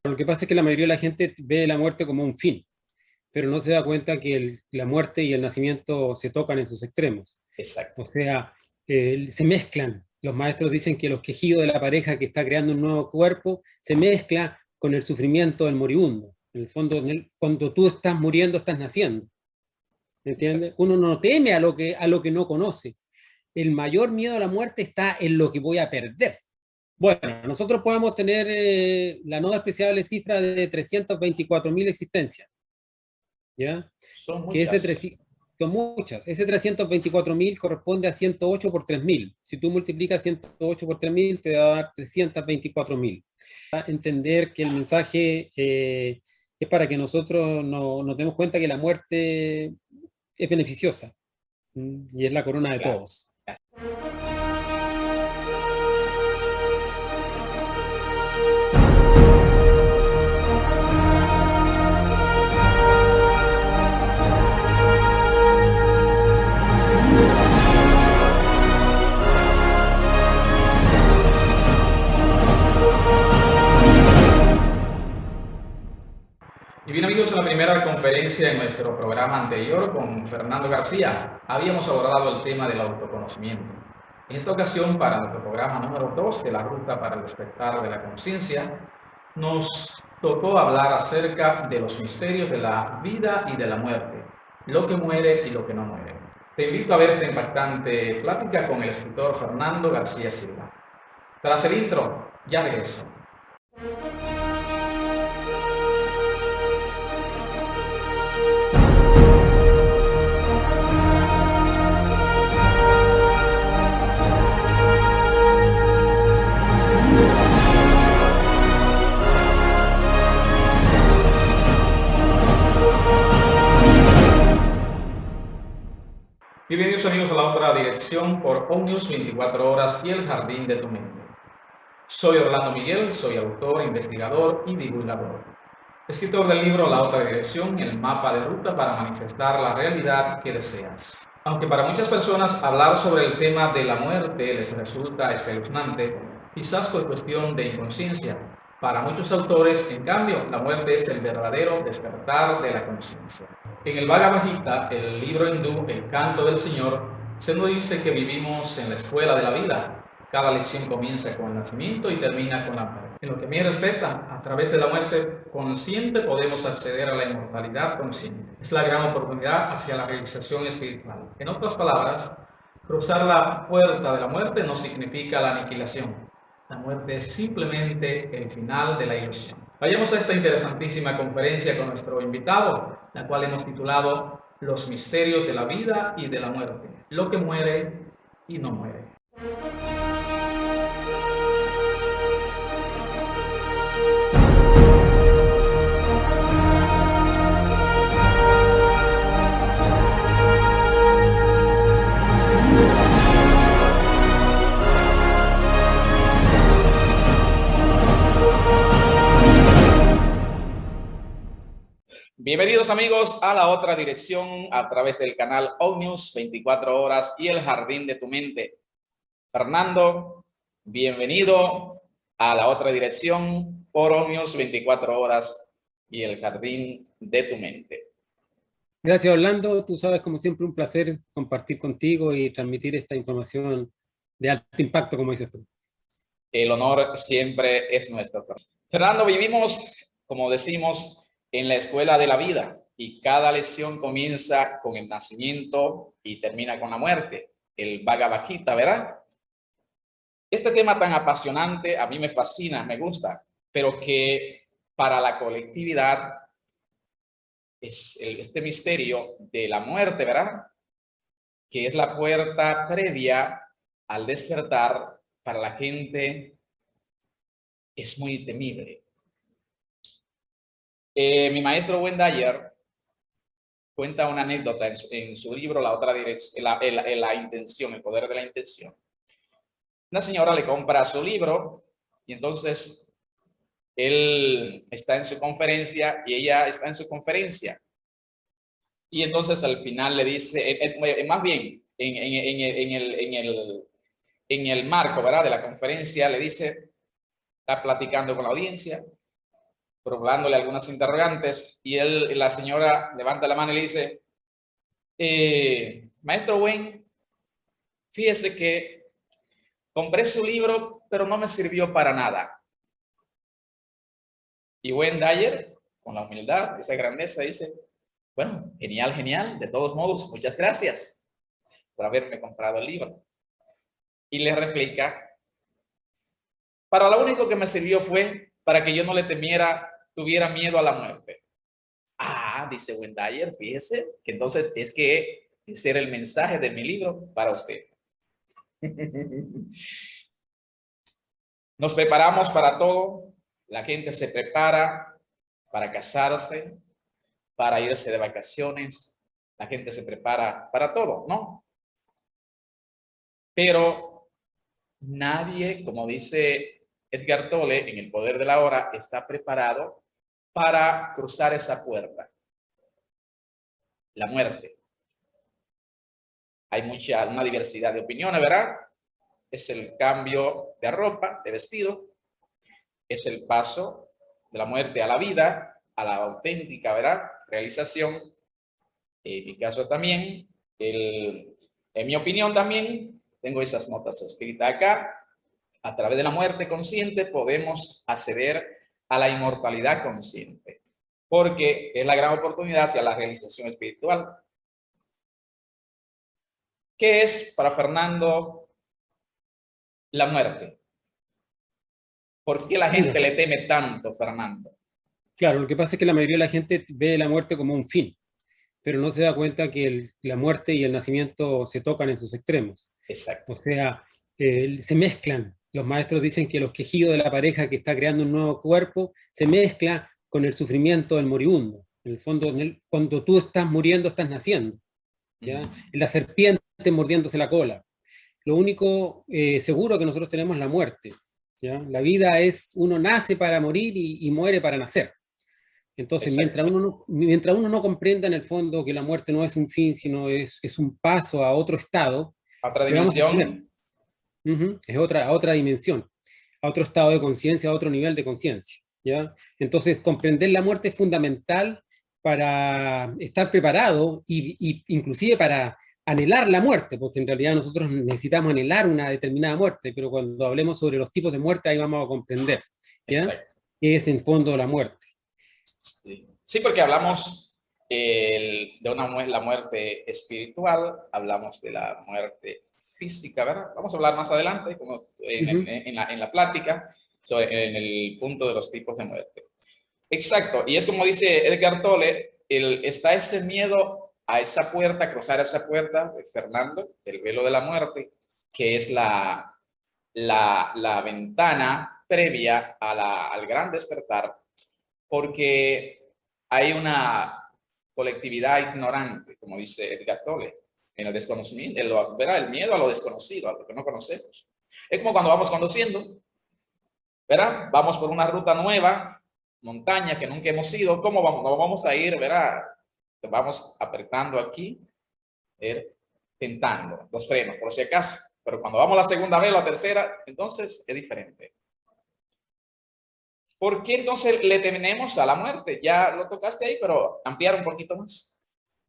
Lo que pasa es que la mayoría de la gente ve la muerte como un fin, pero no se da cuenta que la muerte y el nacimiento se tocan en sus extremos. Exacto. O sea, se mezclan. Los maestros dicen que los quejidos de la pareja que está creando un nuevo cuerpo se mezcla con el sufrimiento del moribundo. En el fondo, cuando tú estás muriendo, estás naciendo. ¿Entiendes? Exacto. Uno no teme a lo que no conoce. El mayor miedo a la muerte está en lo que voy a perder. Bueno, nosotros podemos tener la no despreciable cifra de 324.000 existencias, ¿ya? Son Que muchas. son muchas. Ese 324.000 corresponde a 108 por 3.000. Si tú multiplicas 108 por 3.000, te va a dar 324.000. Entender que el mensaje es para que nosotros nos demos cuenta que la muerte es beneficiosa, y es la corona de Claro. todos. Y bien amigos, en la primera conferencia en nuestro programa anterior con Fernando García habíamos abordado el tema del autoconocimiento. En esta ocasión, para nuestro programa número 2 de la Ruta para el Despertar de la Conciencia, nos tocó hablar acerca de los misterios de la vida y de la muerte, lo que muere y lo que no muere. Te invito a ver esta impactante plática con el escritor Fernando García Silva. Tras el intro, ya regreso. Bienvenidos amigos a la otra dirección por ONews 24 horas y el jardín de tu mente. Soy Orlando Miguel, soy autor, investigador y divulgador. Escritor del libro La otra dirección, el mapa de ruta para manifestar la realidad que deseas. Aunque para muchas personas hablar sobre el tema de la muerte les resulta espeluznante, quizás por cuestión de inconsciencia, para muchos autores, en cambio, la muerte es el verdadero despertar de la conciencia. En el Bhagavad Gita, el libro hindú El Canto del Señor, se nos dice que vivimos en la escuela de la vida. Cada lección comienza con el nacimiento y termina con la muerte. En lo que a mí respecta, a través de la muerte consciente podemos acceder a la inmortalidad consciente. Es la gran oportunidad hacia la realización espiritual. En otras palabras, cruzar la puerta de la muerte no significa la aniquilación. La muerte es simplemente el final de la ilusión. Vayamos a esta interesantísima conferencia con nuestro invitado, la cual hemos titulado Los misterios de la vida y de la muerte, lo que muere y no muere. Bienvenidos amigos a la otra dirección a través del canal ONews 24 horas y el jardín de tu mente. Fernando, bienvenido a la otra dirección por ONews 24 horas y el jardín de tu mente. Gracias, Orlando. Tú sabes, como siempre, un placer compartir contigo y transmitir esta información de alto impacto, como dices tú. El honor siempre es nuestro. Fernando, vivimos, como decimos, en la escuela de la vida y cada lección comienza con el nacimiento y termina con la muerte, el Bhagavad Gita, ¿verdad? Este tema tan apasionante a mí me fascina, me gusta, pero que para la colectividad es este misterio de la muerte, ¿verdad? Que es la puerta previa al despertar para la gente, es muy temible. Mi maestro Wendayer cuenta una anécdota en su libro La otra dirección, la intención, el poder de la intención. Una señora le compra su libro y entonces él está en su conferencia y ella está en su conferencia. Y entonces al final le dice, más bien, en el marco, ¿verdad?, de la conferencia, le dice, está platicando con la audiencia formulándole algunas interrogantes, y la señora levanta la mano y le dice, maestro Wayne, fíjese que compré su libro, pero no me sirvió para nada. Y Wayne Dyer, con la humildad, esa grandeza, dice, bueno, genial, genial, de todos modos, muchas gracias por haberme comprado el libro. Y le replica, para lo único que me sirvió fue para que yo no le tuviera miedo a la muerte. Ah, dice Wayne Dyer, fíjese, que entonces es que ese era el mensaje de mi libro para usted. Nos preparamos para todo, la gente se prepara para casarse, para irse de vacaciones, la gente se prepara para todo, ¿no? Pero nadie, como dice Edgar Tolle en El Poder de la Hora, está preparado para cruzar esa puerta, la muerte. Hay una diversidad de opiniones, ¿verdad? Es el cambio de ropa, de vestido, es el paso de la muerte a la vida, a la auténtica, ¿verdad?, realización. En mi caso también, en mi opinión también, tengo esas notas escritas acá. A través de la muerte consciente podemos acceder a la inmortalidad consciente, porque es la gran oportunidad hacia la realización espiritual. ¿Qué es para Fernando la muerte? ¿Por qué la gente le teme tanto, Fernando? Claro, lo que pasa es que la mayoría de la gente ve la muerte como un fin, pero no se da cuenta que la muerte y el nacimiento se tocan en sus extremos. Exacto. O sea, se mezclan. Los maestros dicen que los quejidos de la pareja que está creando un nuevo cuerpo se mezcla con el sufrimiento del moribundo. En el fondo, cuando tú estás muriendo, estás naciendo, ¿ya? La serpiente mordiéndose la cola. Lo único seguro que nosotros tenemos es la muerte, ¿ya? La vida es, uno nace para morir y muere para nacer. Entonces, mientras uno no comprenda en el fondo que la muerte no es un fin, sino es un paso a otro estado, otra le vamos a temer. dimensión. Es otra dimensión, a otro estado de conciencia, a otro nivel de conciencia, ¿ya? Entonces, comprender la muerte es fundamental para estar preparado y inclusive para anhelar la muerte, porque en realidad nosotros necesitamos anhelar una determinada muerte, pero cuando hablemos sobre los tipos de muerte, ahí vamos a comprender, ¿ya?, qué es en fondo la muerte. Sí, porque hablamos la muerte espiritual, hablamos de la muerte física, ¿verdad? Vamos a hablar más adelante, como en la plática, en el punto de los tipos de muerte. Exacto, y es como dice Edgar Tolle, está ese miedo a esa puerta, a cruzar esa puerta de Fernando, el velo de la muerte, que es la ventana previa al gran despertar, porque hay una colectividad ignorante, como dice Edgar Tolle, en el desconocimiento, el miedo a lo desconocido, a lo que no conocemos. Es como cuando vamos conduciendo, ¿verdad? Vamos por una ruta nueva, montaña que nunca hemos ido. ¿Cómo vamos? No vamos a ir, ¿verdad? Vamos apretando aquí, tentando los frenos, por si acaso. Pero cuando vamos la segunda vez o la tercera, entonces es diferente. ¿Por qué entonces le tememos a la muerte? Ya lo tocaste ahí, pero ampliar un poquito más.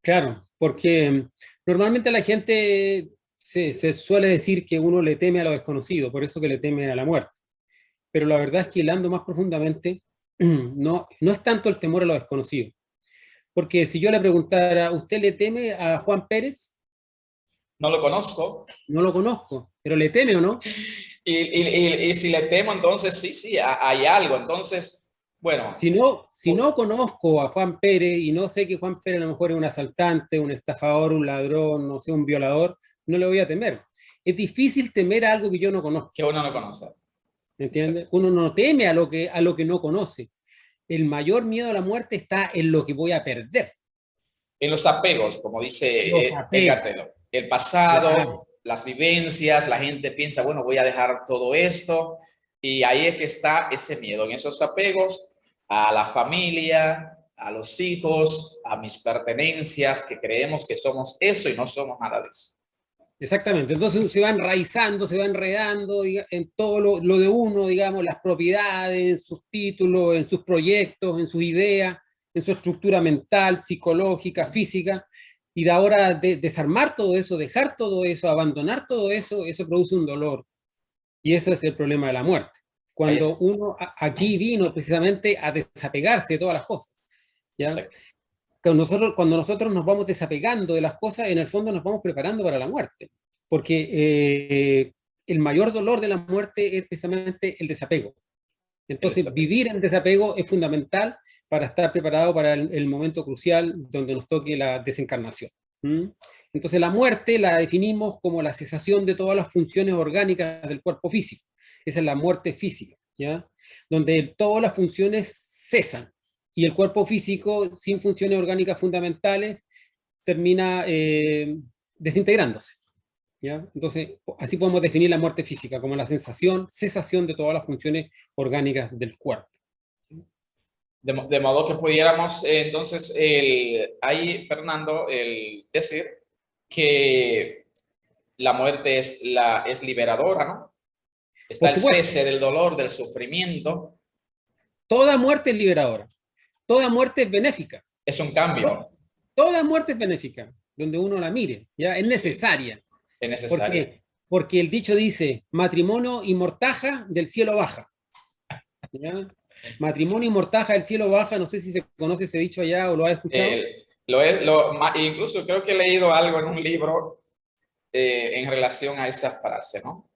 Claro, porque normalmente la gente se suele decir que uno le teme a lo desconocido, por eso que le teme a la muerte. Pero la verdad es que hilando más profundamente, no es tanto el temor a lo desconocido. Porque si yo le preguntara, ¿usted le teme a Juan Pérez? No lo conozco. No lo conozco, pero ¿le teme o no? Y si le temo, entonces sí, hay algo. Entonces, bueno. Si no conozco a Juan Pérez y no sé que Juan Pérez a lo mejor es un asaltante, un estafador, un ladrón, no sé, un violador, no le voy a temer. Es difícil temer a algo que yo no conozco. Que uno no conoce. ¿Me entiendes? Uno no teme a lo que no conoce. El mayor miedo a la muerte está en lo que voy a perder. En los apegos, como dice Edgar Tolle. El pasado, claro, las vivencias, la gente piensa, bueno, voy a dejar todo esto. Y ahí es que está ese miedo, en esos apegos a la familia, a los hijos, a mis pertenencias, que creemos que somos eso y no somos nada de eso. Exactamente, entonces se va enraizando, se va enredando en todo lo de uno, digamos, las propiedades, en sus títulos, en sus proyectos, en sus ideas, en su estructura mental, psicológica, física, y de ahora desarmar todo eso, dejar todo eso, abandonar todo eso, eso produce un dolor, y ese es el problema de la muerte. Ahí Cuando está. uno aquí vino precisamente a desapegarse de todas las cosas, ¿ya? Exacto. Cuando nosotros nos vamos desapegando de las cosas, en el fondo nos vamos preparando para la muerte, porque el mayor dolor de la muerte es precisamente el desapego. El Entonces, desapego. vivir en desapego es fundamental para estar preparado para el momento crucial donde nos toque la desencarnación. ¿Mm? Entonces, la muerte la definimos como la cesación de todas las funciones orgánicas del cuerpo físico. Esa es la muerte física, ¿ya? Donde todas las funciones cesan y el cuerpo físico, sin funciones orgánicas fundamentales, termina desintegrándose, ¿ya? Entonces, así podemos definir la muerte física como la sensación, cesación de todas las funciones orgánicas del cuerpo. De modo que pudiéramos, entonces, ahí, Fernando, el decir que la muerte es liberadora, ¿no? Está Por el supuesto, cese del dolor, del sufrimiento. toda muerte es liberadora, toda muerte es benéfica, Es un cambio, toda muerte es benéfica, donde uno la mire, ¿ya? Es sí, necesaria. es ¿Por necesaria. qué? Porque el dicho dice, matrimonio y mortaja del cielo baja, ¿ya? Matrimonio y mortaja del cielo baja, no sé si se conoce ese dicho allá o lo ha escuchado. Incluso creo que he leído algo en un libro en relación a esa frase, ¿no?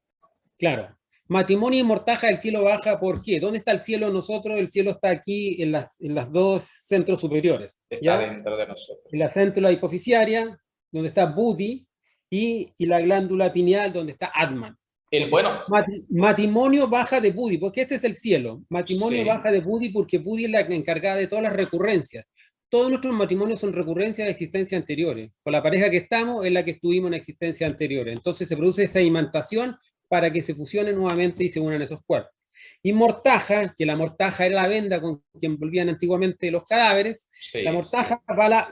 Claro. Matrimonio y mortaja del cielo baja, ¿por qué? ¿Dónde está el cielo nosotros? El cielo está aquí en las dos centros superiores, Está ¿ya? dentro de En la nosotros. céntula hipofisiaria, donde está Buddhi, y la glándula pineal, donde está Atman. Entonces, Bueno, matrimonio baja de Buddhi, porque este es el cielo. Matrimonio sí, baja de Buddhi porque Buddhi es la encargada de todas las recurrencias. Todos nuestros matrimonios son recurrencias de existencias anteriores. Con la pareja que estamos es la que estuvimos en existencias anteriores. Entonces se produce esa imantación para que se fusionen nuevamente y se unan esos cuerpos. Y mortaja, que la mortaja era la venda con que envolvían antiguamente los cadáveres, la sí, sí. mortaja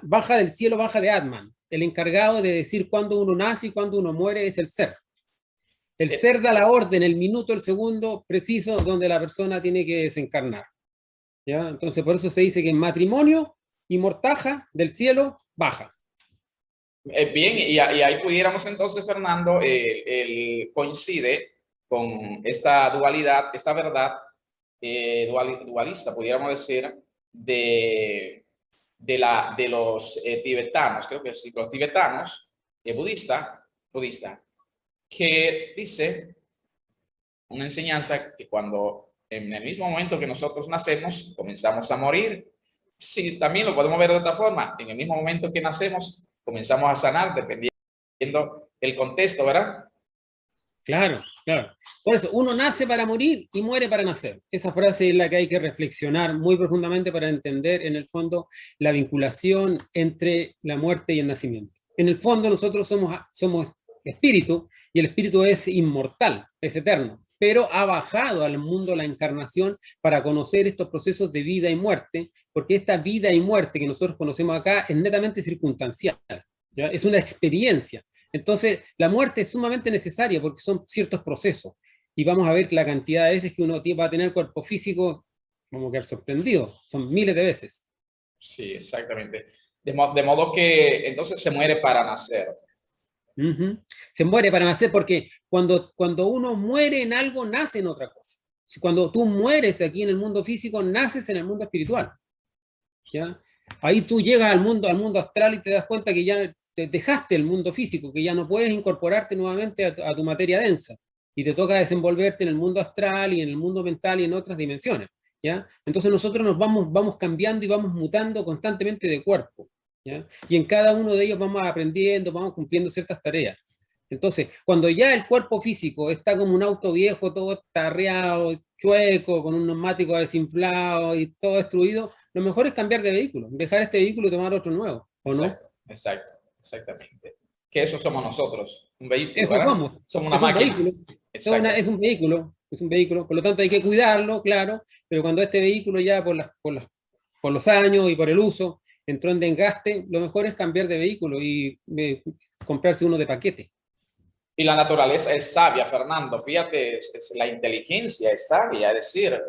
baja del cielo, baja de Atman. El encargado de decir cuándo uno nace y cuándo uno muere es el ser. El Eh, ser da la orden, el minuto, el segundo preciso donde la persona tiene que desencarnar, ¿ya? Entonces por eso se dice que en matrimonio y mortaja del cielo baja. Bien, y ahí pudiéramos entonces, Fernando, coincide con esta dualidad, esta verdad dualista, pudiéramos decir, de los tibetanos, creo que sí, los tibetanos, budista, que dice una enseñanza que cuando en el mismo momento que nosotros nacemos, comenzamos a morir. Sí, también lo podemos ver de otra forma. En el mismo momento que nacemos, comenzamos a sanar, dependiendo del contexto, ¿verdad? Claro, claro. Por eso, uno nace para morir y muere para nacer. Esa frase es la que hay que reflexionar muy profundamente para entender, en el fondo, la vinculación entre la muerte y el nacimiento. En el fondo, nosotros somos espíritu, y el espíritu es inmortal, es eterno, pero ha bajado al mundo la encarnación para conocer estos procesos de vida y muerte, porque esta vida y muerte que nosotros conocemos acá es netamente circunstancial, ¿ya? Es una experiencia. Entonces, la muerte es sumamente necesaria porque son ciertos procesos. Y vamos a ver la cantidad de veces que uno va a tener cuerpo físico, como que sorprendido. Son miles de veces. Sí, exactamente. De modo que entonces se muere para nacer. Uh-huh. Se muere para nacer porque cuando uno muere en algo, nace en otra cosa. Cuando tú mueres aquí en el mundo físico, naces en el mundo espiritual, ¿ya? Ahí tú llegas al mundo astral y te das cuenta que ya te dejaste el mundo físico, que ya no puedes incorporarte nuevamente a tu materia densa y te toca desenvolverte en el mundo astral y en el mundo mental y en otras dimensiones, ¿ya? Entonces nosotros nos vamos cambiando y vamos mutando constantemente de cuerpo, ¿ya? Y en cada uno de ellos vamos aprendiendo, vamos cumpliendo ciertas tareas. Entonces, cuando ya el cuerpo físico está como un auto viejo, todo tarreado, chueco, con un neumático desinflado y todo destruido, lo mejor es cambiar de vehículo, dejar este vehículo y tomar otro nuevo, ¿o no? Exacto, exacto, exactamente. Que eso somos nosotros, un vehículo, Eso ¿verdad? somos, Somos una es un máquina. vehículo, Exacto. es un vehículo, por lo tanto hay que cuidarlo, claro, pero cuando este vehículo ya por los años y por el uso entró en desgaste, lo mejor es cambiar de vehículo y comprarse uno de paquete. Y la naturaleza es sabia, Fernando. Fíjate, la inteligencia es sabia. Es decir,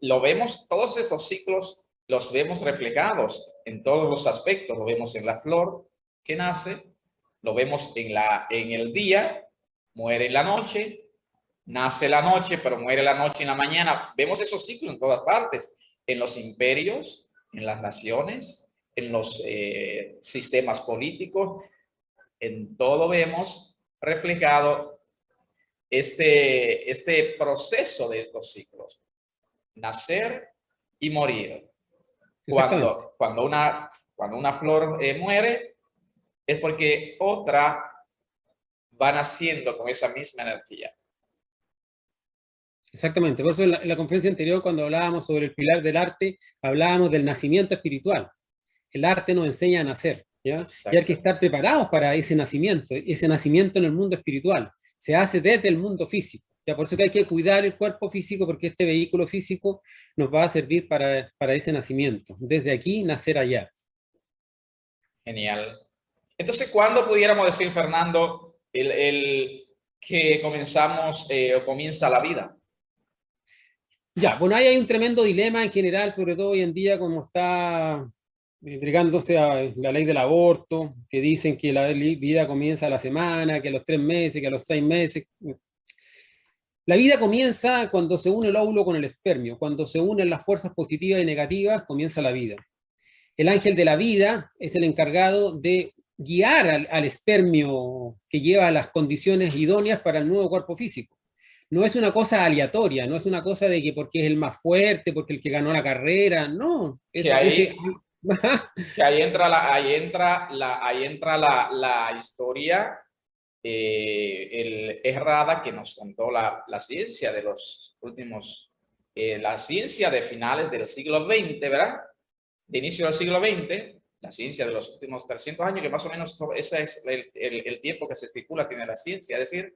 lo vemos, todos estos ciclos los vemos reflejados en todos los aspectos. Lo vemos en la flor que nace, lo vemos en el día, muere en la noche, nace la noche, pero muere la noche en la mañana. Vemos esos ciclos en todas partes, en los imperios, en las naciones, en los sistemas políticos, en todo vemos reflejado este proceso de estos ciclos, nacer y morir. Cuando una flor muere, es porque otra va naciendo con esa misma energía. Exactamente, por eso en la conferencia anterior, cuando hablábamos sobre el pilar del arte, hablábamos del nacimiento espiritual. El arte nos enseña a nacer, ¿ya? Y hay que estar preparados para ese nacimiento en el mundo espiritual. Se hace desde el mundo físico. ¿Ya? Por eso que hay que cuidar el cuerpo físico, porque este vehículo físico nos va a servir para ese nacimiento. Desde aquí, nacer allá. Genial. Entonces, ¿cuándo pudiéramos decir, Fernando, que comenzamos o comienza la vida? Ya, bueno, ahí hay un tremendo dilema en general, sobre todo hoy en día, como está entregándose a la ley del aborto, que dicen que la vida comienza a la semana, que a los 3 meses, que a los 6 meses. La vida comienza cuando se une el óvulo con el espermio, cuando se unen las fuerzas positivas y negativas, comienza la vida. El ángel de la vida es el encargado de guiar al espermio que lleva las condiciones idóneas para el nuevo cuerpo físico. No es una cosa aleatoria, no es una cosa de que porque es el más fuerte, porque el que ganó la carrera, no. Que ahí entra la historia errada que nos contó la ciencia de los últimos, la ciencia de finales del siglo XX, ¿verdad? De inicio del siglo XX, la ciencia de los últimos 300 años, que más o menos ese es el tiempo que se estipula tiene la ciencia, es decir,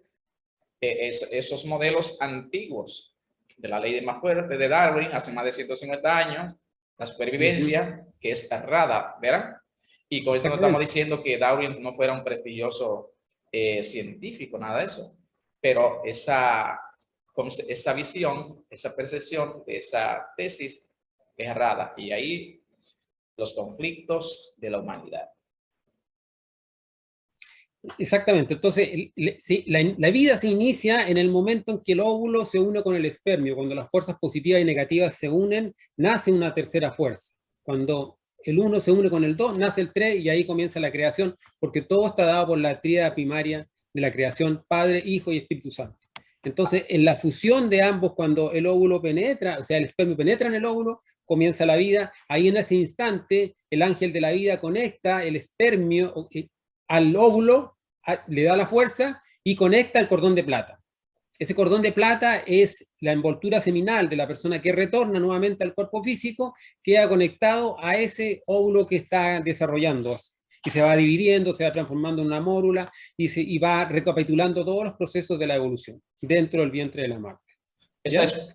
esos modelos antiguos de la ley de más fuerte de Darwin, hace más de 150 años, la supervivencia, que es errada, ¿verdad? Y con esto no estamos diciendo que Darwin no fuera un prestigioso científico, nada de eso, pero esa visión, esa percepción de esa tesis es errada, y ahí los conflictos de la humanidad. Exactamente, entonces la vida se inicia en el momento en que el óvulo se une con el espermio. Cuando las fuerzas positivas y negativas se unen, nace una tercera fuerza. Cuando el 1 se une con el 2, nace el 3 y ahí comienza la creación, porque todo está dado por la tríada primaria de la creación, Padre, Hijo y Espíritu Santo. Entonces, en la fusión de ambos, cuando el óvulo penetra, o sea, el espermio penetra en el óvulo, comienza la vida. Ahí en ese instante, el ángel de la vida conecta el espermio al óvulo, le da la fuerza y conecta el cordón de plata. Ese cordón de plata es la envoltura seminal de la persona que retorna nuevamente al cuerpo físico, queda conectado a ese óvulo que está desarrollándose, y se va dividiendo, se va transformando en una mórula y va recapitulando todos los procesos de la evolución dentro del vientre de la madre.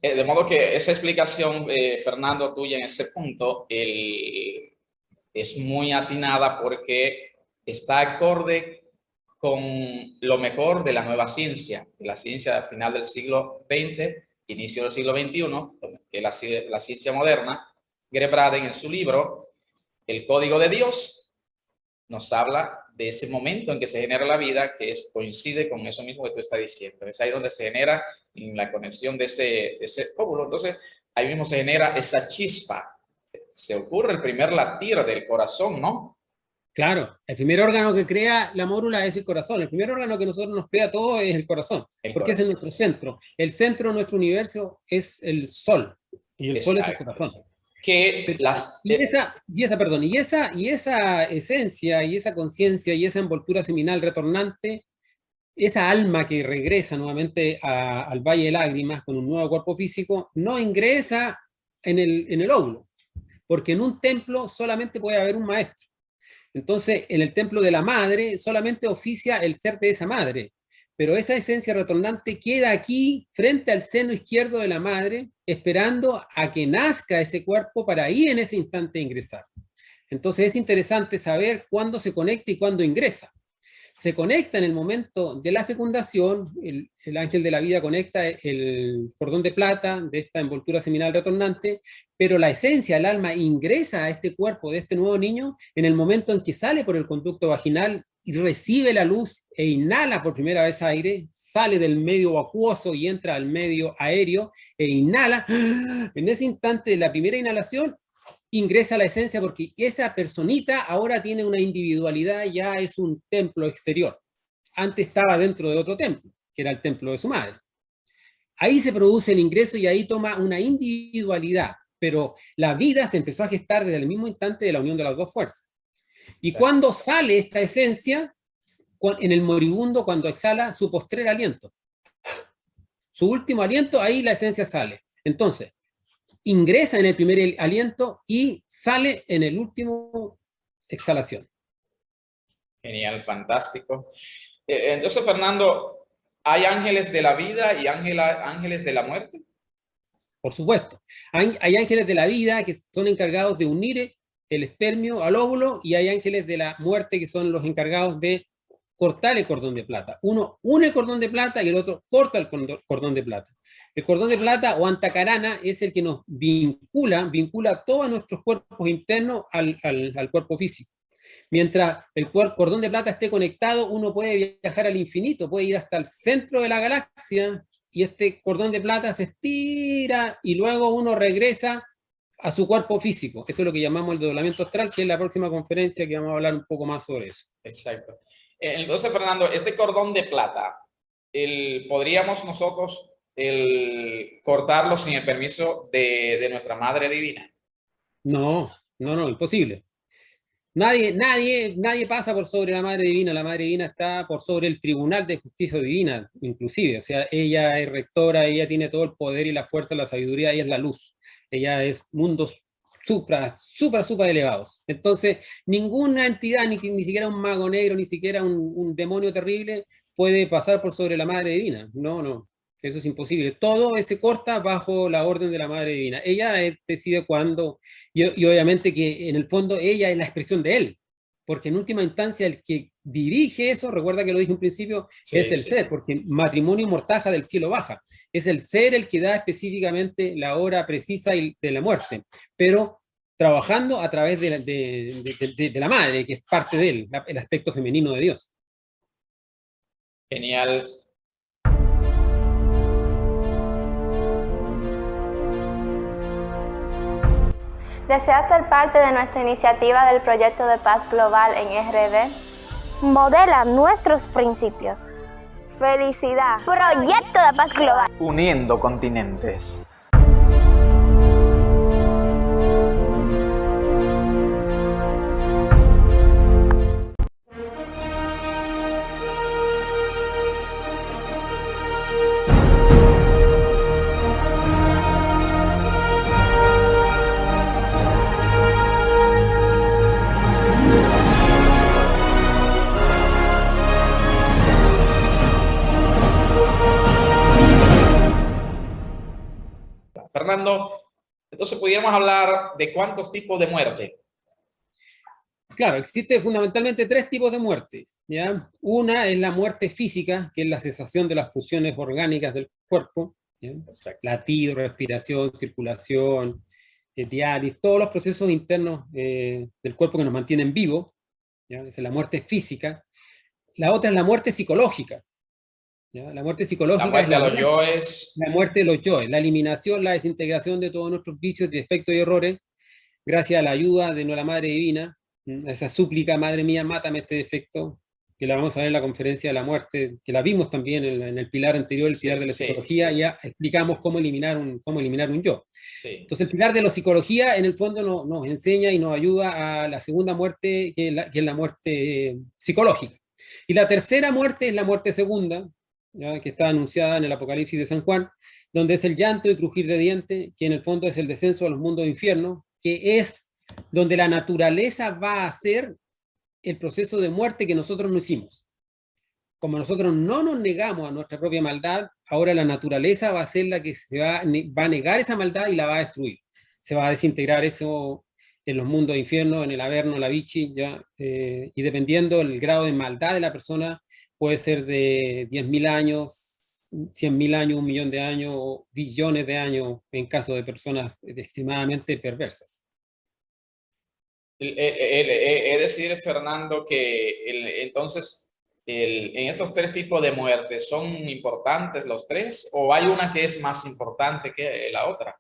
De modo que esa explicación, Fernando, tuya en ese punto es muy atinada, porque está acorde con lo mejor de la nueva ciencia, de la ciencia al final del siglo XX, inicio del siglo XXI, que es la ciencia moderna. Greg Braden, en su libro El Código de Dios, nos habla de ese momento en que se genera la vida, que coincide con eso mismo que tú estás diciendo. Es ahí donde se genera, en la conexión de ese óvulo. Entonces, ahí mismo se genera esa chispa. Se ocurre el primer latir del corazón, ¿no? Claro, el primer órgano que crea la mórula es el corazón. El primer órgano que nosotros nos crea todo es el corazón, porque ese es nuestro centro. El centro de nuestro universo es el sol, y el sol es el corazón. Y esa esencia, y esa conciencia, y esa envoltura seminal retornante, esa alma que regresa nuevamente al Valle de Lágrimas con un nuevo cuerpo físico, no ingresa en el óvulo, porque en un templo solamente puede haber un maestro. Entonces, en el templo de la madre solamente oficia el ser de esa madre, pero esa esencia retornante queda aquí frente al seno izquierdo de la madre, esperando a que nazca ese cuerpo para ahí en ese instante ingresar. Entonces es interesante saber cuándo se conecta y cuándo ingresa. Se conecta en el momento de la fecundación, el ángel de la vida conecta el cordón de plata de esta envoltura seminal retornante, pero la esencia, el alma, ingresa a este cuerpo de este nuevo niño en el momento en que sale por el conducto vaginal y recibe la luz e inhala por primera vez aire, sale del medio acuoso y entra al medio aéreo e inhala. En ese instante de la primera inhalación, ingresa a la esencia porque esa personita ahora tiene una individualidad, ya es un templo exterior. Antes estaba dentro de otro templo, que era el templo de su madre. Ahí se produce el ingreso y ahí toma una individualidad, pero la vida se empezó a gestar desde el mismo instante de la unión de las dos fuerzas. Y cuando sale esta esencia, en el moribundo, cuando exhala su postrer aliento, su último aliento, ahí la esencia sale. Entonces, ingresa en el primer aliento y sale en el último exhalación. Genial, fantástico. Entonces, Fernando, ¿hay ángeles de la vida y ángeles de la muerte? Por supuesto. Hay ángeles de la vida que son encargados de unir el espermio al óvulo, y hay ángeles de la muerte que son los encargados de cortar el cordón de plata. Uno une el cordón de plata y el otro corta el cordón de plata. El cordón de plata o antacarana es el que nos vincula todos nuestros cuerpos internos al cuerpo físico. Mientras el cordón de plata esté conectado, uno puede viajar al infinito, puede ir hasta el centro de la galaxia, y este cordón de plata se estira y luego uno regresa a su cuerpo físico. Eso es lo que llamamos el desdoblamiento astral, que es la próxima conferencia que vamos a hablar un poco más sobre eso. Exacto. Entonces, Fernando, este cordón de plata, ¿podríamos nosotros cortarlo sin el permiso de nuestra Madre Divina? No, imposible. Nadie pasa por sobre la Madre Divina. La Madre Divina está por sobre el Tribunal de Justicia Divina, inclusive. O sea, ella es rectora, ella tiene todo el poder y la fuerza, la sabiduría, ella es la luz. Ella es mundos supra elevados. Entonces, ninguna entidad, ni siquiera un mago negro, ni siquiera un demonio terrible, puede pasar por sobre la Madre Divina. No, eso es imposible. Todo se corta bajo la orden de la Madre Divina. Ella decide cuándo, y obviamente que en el fondo ella es la expresión de él, porque en última instancia el que dirige eso, recuerda que lo dije en principio, es el ser, porque matrimonio mortaja del cielo baja. Es el ser el que da específicamente la hora precisa de la muerte, pero trabajando a través de la madre, que es parte de él, el aspecto femenino de Dios. Genial. ¿Deseas ser parte de nuestra iniciativa del proyecto de paz global en RD? Modela nuestros principios. Felicidad. Proyecto de paz global. Uniendo continentes. Fernando, entonces pudiéramos hablar de cuántos tipos de muerte. Claro, existe fundamentalmente 3 tipos de muerte, ¿ya? Una es la muerte física, que es la cesación de las funciones orgánicas del cuerpo, ¿ya? Latido, respiración, circulación, diálisis, todos los procesos internos del cuerpo que nos mantienen vivos, ¿ya? Esa es la muerte física. La otra es la muerte psicológica, ¿ya? La muerte psicológica La muerte es la de los yoes. La muerte de los yoes, la eliminación, la desintegración de todos nuestros vicios, defectos y errores, gracias a la ayuda de nuestra Madre Divina, esa súplica, Madre mía, mátame este defecto, que la vamos a ver en la conferencia de la muerte, que la vimos también en el pilar anterior, el pilar de la psicología, ya explicamos cómo eliminar un yo. Entonces el pilar de la psicología en el fondo nos enseña y nos ayuda a la segunda muerte, que es la muerte psicológica. Y la tercera muerte es la muerte segunda, ¿ya? Que está anunciada en el Apocalipsis de San Juan, donde es el llanto y crujir de dientes, que en el fondo es el descenso a los mundos de infierno, que es donde la naturaleza va a hacer el proceso de muerte que nosotros no hicimos. Como nosotros no nos negamos a nuestra propia maldad, ahora la naturaleza va a ser la que se va a negar esa maldad y la va a destruir. Se va a desintegrar eso, en los mundos de infierno, en el Averno, la Vichy, ¿ya? Y dependiendo del grado de maldad de la persona, puede ser de 10.000 años, 100.000 años, 1.000.000 de años, o billones de años, en caso de personas extremadamente perversas. Es decir, Fernando, que entonces en estos tres tipos de muertes, ¿son importantes los tres o hay una que es más importante que la otra?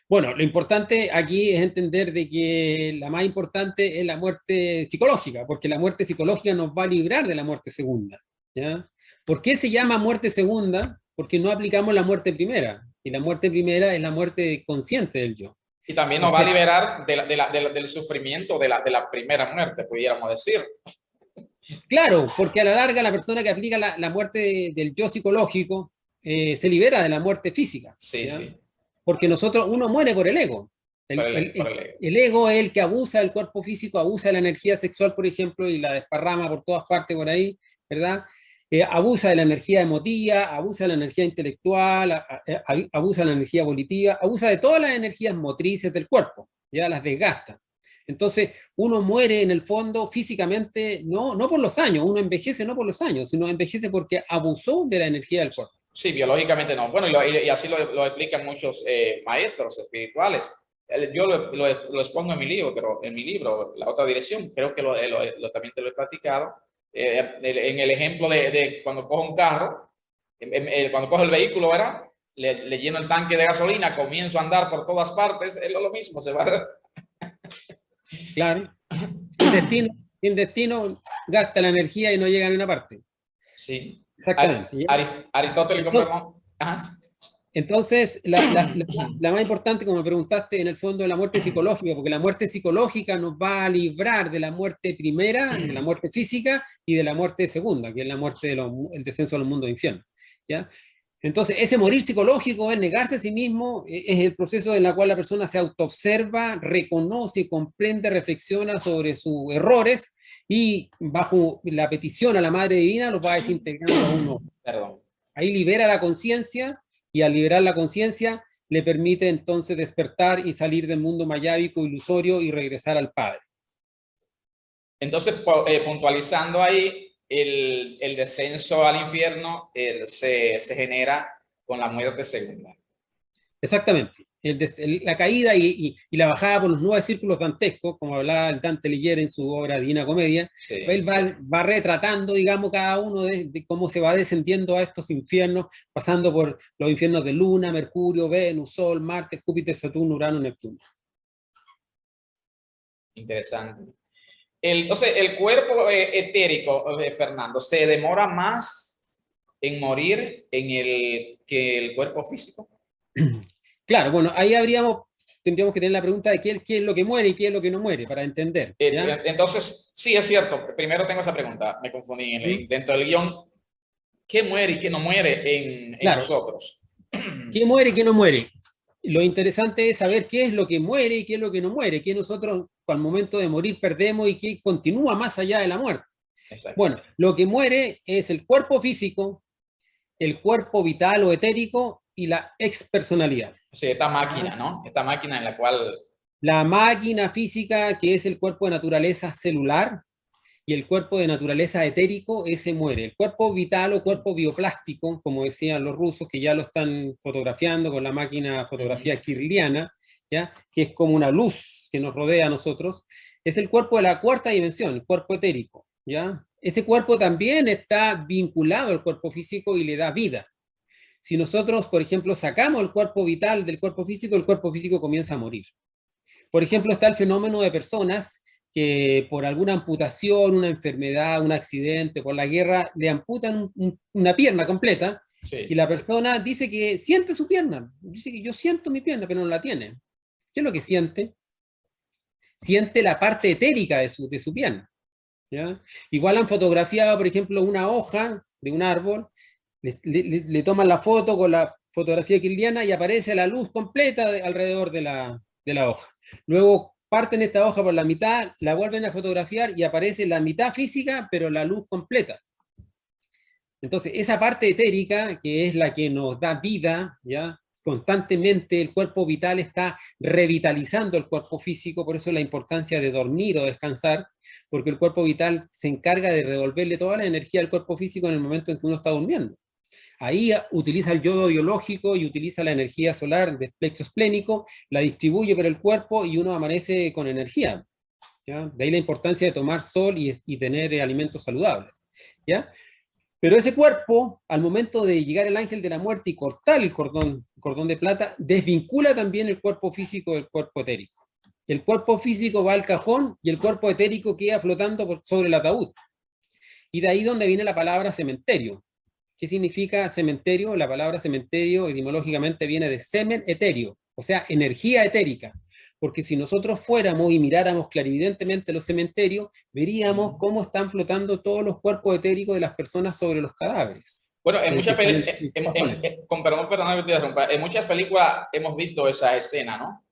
Bueno, lo importante aquí es entender de que la más importante es la muerte psicológica, porque la muerte psicológica nos va a librar de la muerte segunda, ¿ya? ¿Por qué se llama muerte segunda? Porque no aplicamos la muerte primera, y la muerte primera es la muerte consciente del yo. Y también nos va a liberar del sufrimiento de la primera muerte, pudiéramos decir. Claro, porque a la larga la persona que aplica la muerte del yo psicológico se libera de la muerte física. Sí, ¿ya? sí. Porque uno muere por el ego. El ego es el que abusa del cuerpo físico, abusa de la energía sexual, por ejemplo, y la desparrama por todas partes por ahí, ¿verdad? Abusa de la energía emotiva, abusa de la energía intelectual, abusa de la energía volitiva, abusa de todas las energías motrices del cuerpo, ya las desgasta. Entonces, uno muere en el fondo físicamente, no por los años, uno envejece no por los años, sino envejece porque abusó de la energía del cuerpo. Sí, biológicamente no. Bueno, y así lo explican muchos maestros espirituales. Yo lo expongo en mi libro, pero en mi libro, La Otra Dirección, creo que también te lo he platicado. En el ejemplo de cuando cojo un carro, cuando cojo el vehículo, ¿verdad? Le lleno el tanque de gasolina, comienzo a andar por todas partes, es lo mismo, se va. Claro. Sin destino gasta la energía y no llega a ninguna parte. Sí. Exactamente. Aristóteles, entonces, la más importante, como me preguntaste, en el fondo es la muerte psicológica, porque la muerte psicológica nos va a librar de la muerte primera, de la muerte física, y de la muerte segunda, que es la muerte el descenso a los mundos de infierno, ¿ya? Entonces, ese morir psicológico, el negarse a sí mismo, es el proceso en el cual la persona se autoobserva, reconoce, comprende, reflexiona sobre sus errores, y bajo la petición a la Madre Divina los va desintegrando a uno. Perdón. Ahí libera la conciencia, y al liberar la conciencia le permite entonces despertar y salir del mundo mayábico, ilusorio, y regresar al Padre. Entonces, puntualizando ahí, el descenso al infierno se genera con la muerte segunda. Exactamente. La caída y la bajada por los 9 círculos dantescos, como hablaba el Dante Alighieri en su obra Divina Comedia, sí, él va retratando, digamos, cada uno de cómo se va descendiendo a estos infiernos, pasando por los infiernos de Luna, Mercurio, Venus, Sol, Marte, Júpiter, Saturno, Urano, Neptuno. Interesante. Entonces, el cuerpo etérico, Fernando, ¿se demora más en morir que el cuerpo físico? Claro, bueno, ahí tendríamos que tener la pregunta de qué es lo que muere y qué es lo que no muere, para entender. Entonces, sí, es cierto. Primero tengo esa pregunta, me confundí dentro del guión. ¿Qué muere y qué no muere en nosotros? ¿Qué muere y qué no muere? Lo interesante es saber qué es lo que muere y qué es lo que no muere, qué nosotros al momento de morir perdemos y qué continúa más allá de la muerte. Exacto. Bueno, lo que muere es el cuerpo físico, el cuerpo vital o etérico y la expersonalidad. Sí, esta máquina, ¿no? Esta máquina en la cual... La máquina física, que es el cuerpo de naturaleza celular, y el cuerpo de naturaleza etérico, ese muere. El cuerpo vital o cuerpo bioplástico, como decían los rusos, que ya lo están fotografiando con la máquina fotografía kirliana, ¿ya? Que es como una luz que nos rodea a nosotros, es el cuerpo de la cuarta dimensión, el cuerpo etérico, ¿ya? Ese cuerpo también está vinculado al cuerpo físico y le da vida. Si nosotros, por ejemplo, sacamos el cuerpo vital del cuerpo físico comienza a morir. Por ejemplo, está el fenómeno de personas que por alguna amputación, una enfermedad, un accidente, por la guerra, le amputan una pierna completa, sí. Y la persona dice que siente su pierna, dice que yo siento mi pierna, pero no la tiene. ¿Qué es lo que siente? Siente la parte etérica de su pierna, ¿ya? Igual han fotografiado, por ejemplo, una hoja de un árbol, le toman la foto con la fotografía kirliana y aparece la luz completa alrededor de la hoja. Luego parten esta hoja por la mitad, la vuelven a fotografiar y aparece la mitad física, pero la luz completa. Entonces, esa parte etérica, que es la que nos da vida, ¿ya? constantemente el cuerpo vital está revitalizando el cuerpo físico, por eso la importancia de dormir o descansar, porque el cuerpo vital se encarga de devolverle toda la energía al cuerpo físico en el momento en que uno está durmiendo. Ahí utiliza el yodo biológico y utiliza la energía solar del plexo esplénico, la distribuye por el cuerpo y uno amanece con energía, ¿ya? De ahí la importancia de tomar sol y tener alimentos saludables, ¿ya? Pero ese cuerpo, al momento de llegar el ángel de la muerte y cortar el cordón de plata, desvincula también el cuerpo físico del cuerpo etérico. El cuerpo físico va al cajón y el cuerpo etérico queda flotando sobre el ataúd. Y de ahí donde viene la palabra cementerio. ¿Qué significa cementerio? La palabra cementerio etimológicamente viene de semen etéreo, o sea, energía etérica. Porque si nosotros fuéramos y miráramos clarividentemente los cementerios, veríamos cómo están flotando todos los cuerpos etéricos de las personas sobre los cadáveres. Bueno, en muchas en muchas películas hemos visto esa escena, ¿no?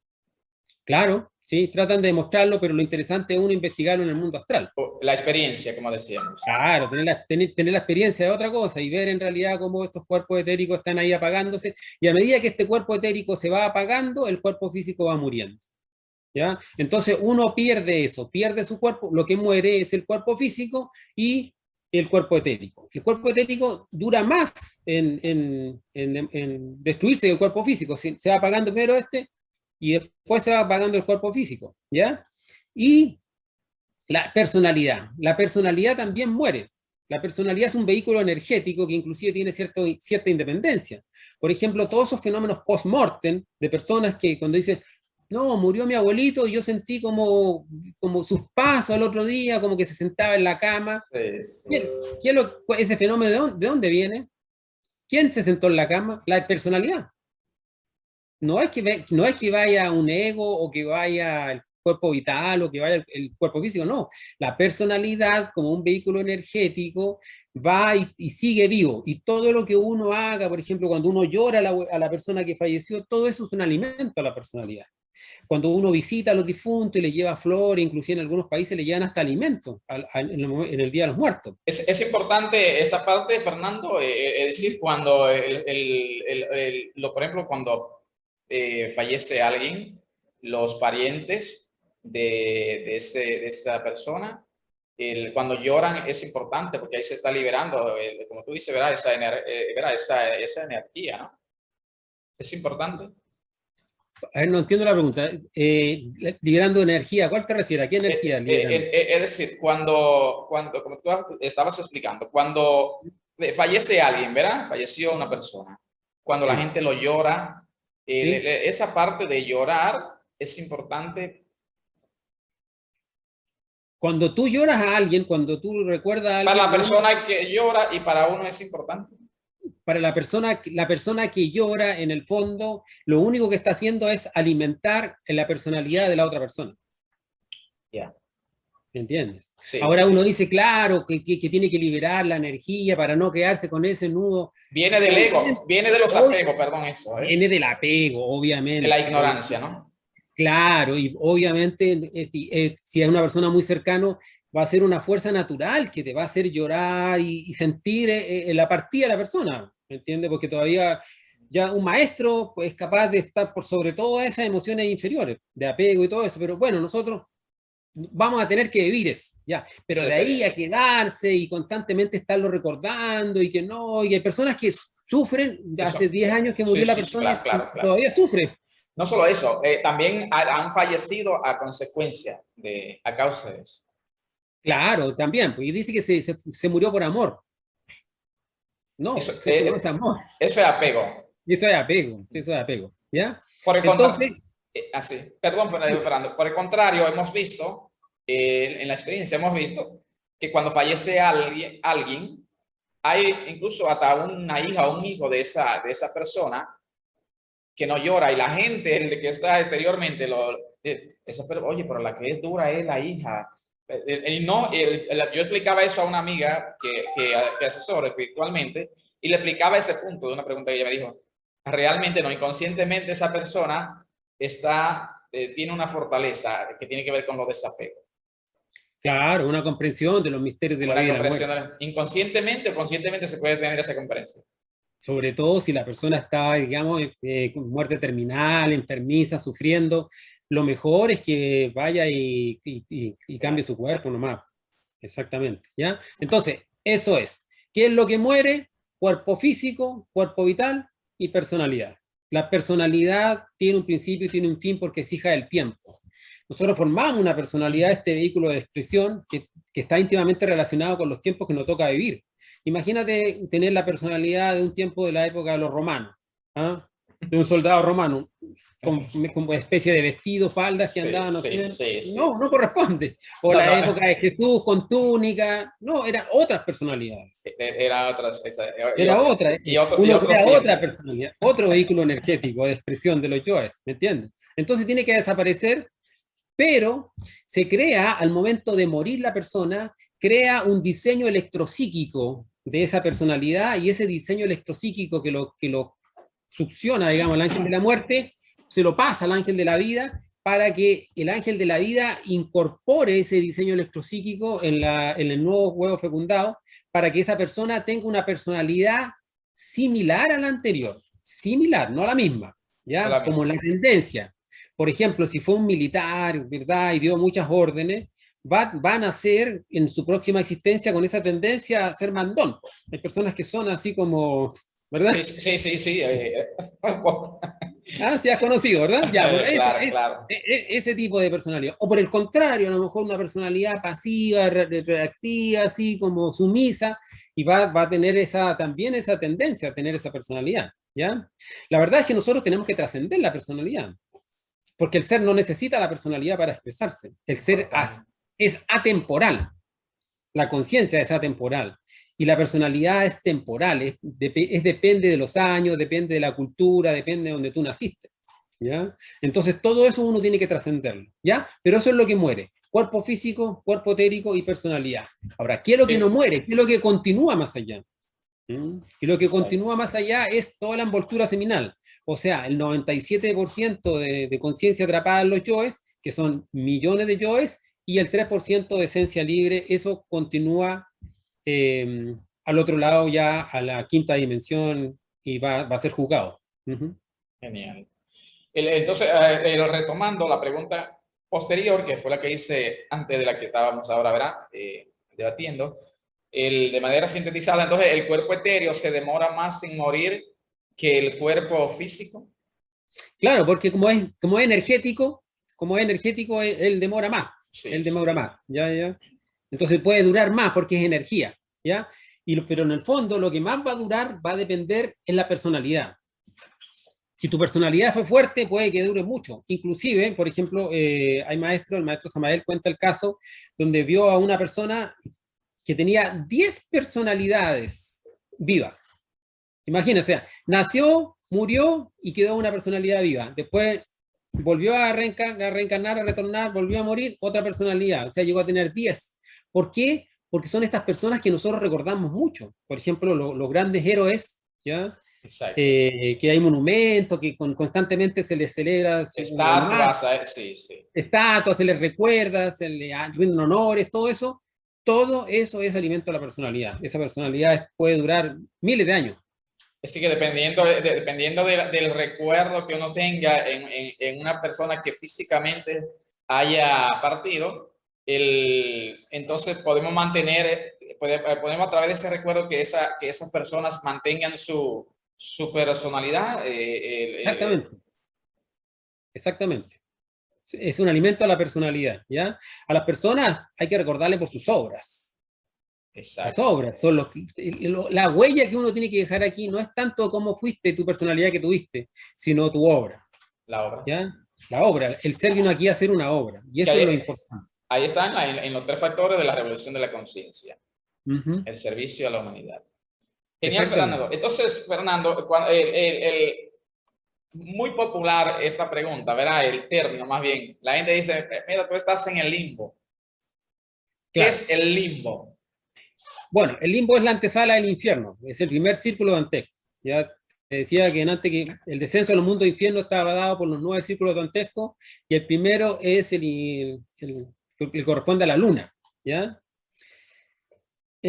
Claro, sí, tratan de demostrarlo, pero lo interesante es uno investigarlo en el mundo astral. La experiencia, como decíamos. Claro, tener la experiencia de otra cosa y ver en realidad cómo estos cuerpos etéricos están ahí apagándose, y a medida que este cuerpo etérico se va apagando, el cuerpo físico va muriendo. ¿Ya? Entonces uno pierde eso, pierde su cuerpo, lo que muere es el cuerpo físico y el cuerpo etérico. El cuerpo etérico dura más en destruirse que el cuerpo físico, se va apagando primero y después se va apagando el cuerpo físico, ¿ya? Y la personalidad también muere. La personalidad es un vehículo energético que inclusive tiene cierta independencia. Por ejemplo, todos esos fenómenos post-mortem de personas que cuando dicen, no, murió mi abuelito y yo sentí como sus pasos al otro día, como que se sentaba en la cama. Sí. ¿Ese fenómeno de dónde viene? ¿Quién se sentó en la cama? La personalidad. No es que vaya un ego o que vaya el cuerpo vital o que vaya el cuerpo físico, no. La personalidad como un vehículo energético va y sigue vivo. Y todo lo que uno haga, por ejemplo, cuando uno llora a la persona que falleció, todo eso es un alimento a la personalidad. Cuando uno visita a los difuntos y les lleva flores, inclusive en algunos países le llevan hasta alimentos en el Día de los Muertos. Es importante esa parte, Fernando, es decir, cuando, por ejemplo, cuando fallece alguien, los parientes de esa persona, cuando lloran es importante porque ahí se está liberando, como tú dices, ¿verdad? Esa energía, ¿no? Es importante. A ver, no entiendo la pregunta. Liberando energía, ¿cuál te refieres? ¿A qué energía? Es decir, como tú estabas explicando, cuando fallece alguien, ¿verdad? Falleció una persona. Cuando la gente lo llora, esa parte de llorar es importante. Cuando tú lloras a alguien, cuando tú recuerdas a alguien... Para la persona que llora y para uno es importante. Para la persona que llora, en el fondo, lo único que está haciendo es alimentar la personalidad de la otra persona. Ya. ¿Me entiendes? Sí, ahora uno dice, claro, que tiene que liberar la energía para no quedarse con ese nudo. Viene del ego, viene de los apegos, perdón, eso. Viene del apego, obviamente. De la ignorancia, ¿no? Claro, y obviamente, si es una persona muy cercana, va a ser una fuerza natural que te va a hacer llorar y sentir la partida de la persona, ¿me entiendes? Porque todavía ya un maestro pues, es capaz de estar por sobre todas esas emociones inferiores, de apego y todo eso, pero bueno, nosotros vamos a tener que vivir eso, ya, pero de ahí a quedarse y constantemente estarlo recordando y que no, y hay personas que sufren, hace 10 años que murió la persona, claro. Todavía sufre. No solo eso, también han fallecido a consecuencia, a causa de eso. Claro, también, porque dice que se murió por amor. No, eso no es amor. Eso es apego. Eso es apego, ¿ya? Por el contrario, perdón, Fernando, por el contrario, hemos visto, en la experiencia hemos visto que cuando fallece alguien, hay incluso hasta una hija o un hijo de esa persona que no llora y la gente, el que está exteriormente, oye, pero la que es dura es la hija. Yo explicaba eso a una amiga que asesora espiritualmente y le explicaba ese punto de una pregunta que ella me dijo, realmente no, inconscientemente esa persona tiene una fortaleza que tiene que ver con los desapegos. Claro, una comprensión de los misterios de la vida y la muerte. Inconscientemente o conscientemente se puede tener esa comprensión. Sobre todo si la persona está, digamos, con muerte terminal, enfermiza, sufriendo, lo mejor es que vaya y cambie su cuerpo nomás. Exactamente, ¿ya? Entonces, eso es. ¿Qué es lo que muere? Cuerpo físico, cuerpo vital y personalidad. La personalidad tiene un principio y tiene un fin porque es hija del tiempo. Nosotros formamos una personalidad, este vehículo de expresión, que está íntimamente relacionado con los tiempos que nos toca vivir. Imagínate tener la personalidad de un tiempo de la época de los romanos, ¿ah? De un soldado romano, con una especie de vestido, faldas que andaban, no corresponde. O la época de Jesús con túnica, no, eran otras personalidades. Era otra. Uno crea otra personalidad, otro vehículo energético de expresión de los yoes, ¿me entiendes? Entonces tiene que desaparecer, pero se crea, al momento de morir la persona, crea un diseño electropsíquico de esa personalidad, y ese diseño electropsíquico que lo succiona, digamos, al ángel de la muerte, se lo pasa al ángel de la vida, para que el ángel de la vida incorpore ese diseño electropsíquico en el nuevo huevo fecundado, para que esa persona tenga una personalidad similar a la anterior, similar, no la misma, ¿ya? Como la tendencia. Por ejemplo, si fue un militar, ¿verdad?, y dio muchas órdenes, van a ser en su próxima existencia con esa tendencia a ser mandón. Hay personas que son así como, ¿verdad? Sí. Sí, has conocido, ¿verdad? Ya, claro. Ese tipo de personalidad. O por el contrario, a lo mejor una personalidad pasiva, reactiva, así como sumisa, y va a tener también esa tendencia a tener esa personalidad, ¿ya? La verdad es que nosotros tenemos que trascender la personalidad, porque el ser no necesita la personalidad para expresarse. El ser es atemporal. La conciencia es atemporal. Y la personalidad es temporal, depende de los años, depende de la cultura, depende de donde tú naciste, ¿ya? Entonces todo eso uno tiene que trascenderlo, ¿ya? Pero eso es lo que muere: cuerpo físico, cuerpo etérico y personalidad. Ahora, ¿qué es lo que no muere? ¿Qué es lo que continúa más allá? Y lo que continúa más allá es toda la envoltura seminal, o sea, el 97% de conciencia atrapada en los yoes, que son millones de yoes, y el 3% de esencia libre. Eso continúa al otro lado, ya a la quinta dimensión, y va a ser juzgado. Genial. Entonces, retomando la pregunta posterior, que fue la que hice antes de la que estábamos ahora, ¿verdad? Debatiendo, de manera sintetizada, entonces, ¿el cuerpo etéreo se demora más en morir que el cuerpo físico? Claro, porque como es energético, él demora más. Él demora más, ¿ya? Entonces puede durar más porque es energía, ¿ya? Pero en el fondo lo que más va a durar va a depender en la personalidad. Si tu personalidad fue fuerte, puede que dure mucho. Inclusive, por ejemplo, el maestro Samael cuenta el caso donde vio a una persona que tenía 10 personalidades vivas. Imagínense, o sea, nació, murió y quedó una personalidad viva. Después volvió a reencarnar, a retornar, volvió a morir, otra personalidad. O sea, llegó a tener 10. ¿Por qué? Porque son estas personas que nosotros recordamos mucho. Por ejemplo, los grandes héroes, ¿ya? Que hay monumentos, que constantemente se les celebra. Estatuas, estatuas, se les recuerda, se les rinden honores, todo eso. Todo eso es alimento a la personalidad. Esa personalidad puede durar miles de años. Así que dependiendo del recuerdo que uno tenga en una persona que físicamente haya partido, entonces podemos a través de ese recuerdo que esas personas mantengan su personalidad. Exactamente. Es un alimento a la personalidad, ¿ya? A las personas hay que recordarle por sus obras. Exacto. Las obras son la huella que uno tiene que dejar aquí. No es tanto cómo fuiste, tu personalidad que tuviste, sino tu obra. La obra. ¿Ya? La obra. El ser vino aquí a hacer una obra. Y eso es lo importante. Ahí están en los 3 factores de la revolución de la conciencia. El servicio a la humanidad. Genial, Fernando. Entonces, Fernando, muy popular esta pregunta, ¿verdad? El término, más bien. La gente dice, mira, tú estás en el limbo. ¿Qué es el limbo? Bueno, el limbo es la antesala del infierno. Es el primer círculo dantesco. Ya te decía que antes que el descenso a los mundos de infierno estaba dado por los 9 círculos dantescos, y el primero es el que corresponde a la luna, ¿ya?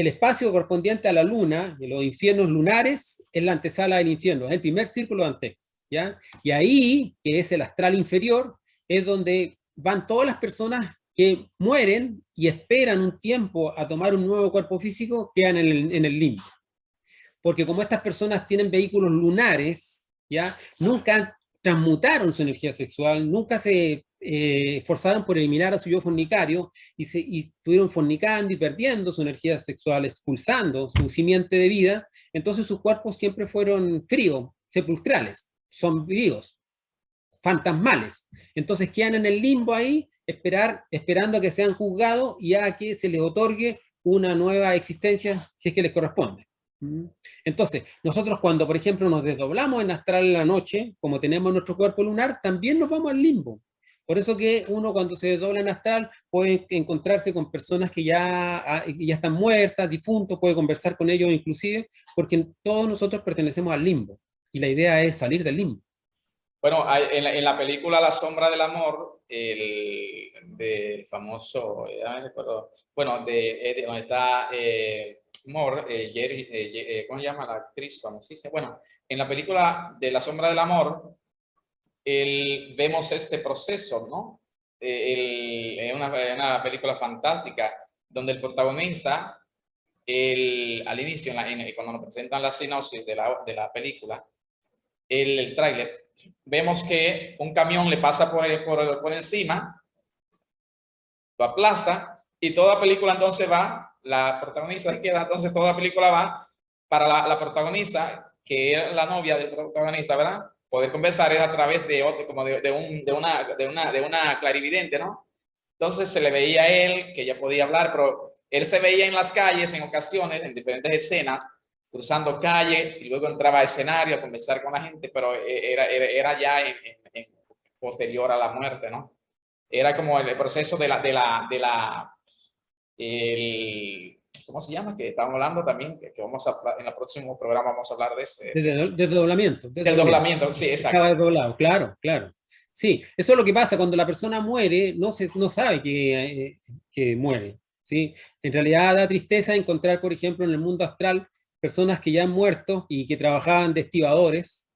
el espacio correspondiente a la luna, de los infiernos lunares, es la antesala del infierno, es el primer círculo dantesco, ¿ya? Y ahí, que es el astral inferior, es donde van todas las personas que mueren y esperan un tiempo a tomar un nuevo cuerpo físico, quedan en el limbo. Porque como estas personas tienen vehículos lunares, ¿ya? Nunca transmutaron su energía sexual, nunca se esforzaron por eliminar a su yo fornicario y estuvieron fornicando y perdiendo su energía sexual, expulsando su simiente de vida, entonces sus cuerpos siempre fueron fríos, sepulcrales, sombríos, fantasmales. Entonces quedan en el limbo ahí, esperando a que sean juzgados y a que se les otorgue una nueva existencia si es que les corresponde. Entonces, nosotros cuando, por ejemplo, nos desdoblamos en astral en la noche, como tenemos nuestro cuerpo lunar, también nos vamos al limbo. Por eso que uno cuando se desdobla en astral puede encontrarse con personas que ya están muertas, difuntos, puede conversar con ellos inclusive, porque todos nosotros pertenecemos al limbo. Y la idea es salir del limbo. Bueno, en la película La sombra del amor, del famoso, ya me recuerdo, bueno, donde está Moore, ¿cómo se llama la actriz famosísima? Bueno, en la película de La sombra del amor, vemos este proceso, ¿no? Es una película fantástica donde el protagonista, al inicio, cuando nos presentan la sinopsis de la película, el tráiler, vemos que un camión le pasa por encima, lo aplasta, y toda película entonces va, la protagonista queda, entonces toda película va para la protagonista, que era la novia del protagonista, ¿verdad? Poder conversar era a través de una clarividente, ¿no? Entonces se le veía a él que ella podía hablar, pero él se veía en las calles en ocasiones, en diferentes escenas, cruzando calle, y luego entraba a escenario a conversar con la gente, pero era ya posterior a la muerte, ¿no? Era como el proceso ¿cómo se llama? Que estamos hablando también, que vamos en el próximo programa vamos a hablar de ese. Desdoblamiento. Del doblamiento, sí, exacto. Estaba desdoblado, claro, claro. Sí, eso es lo que pasa cuando la persona muere, no sabe que muere, ¿sí? En realidad da tristeza encontrar, por ejemplo, en el mundo astral, personas que ya han muerto y que trabajaban de estibadores,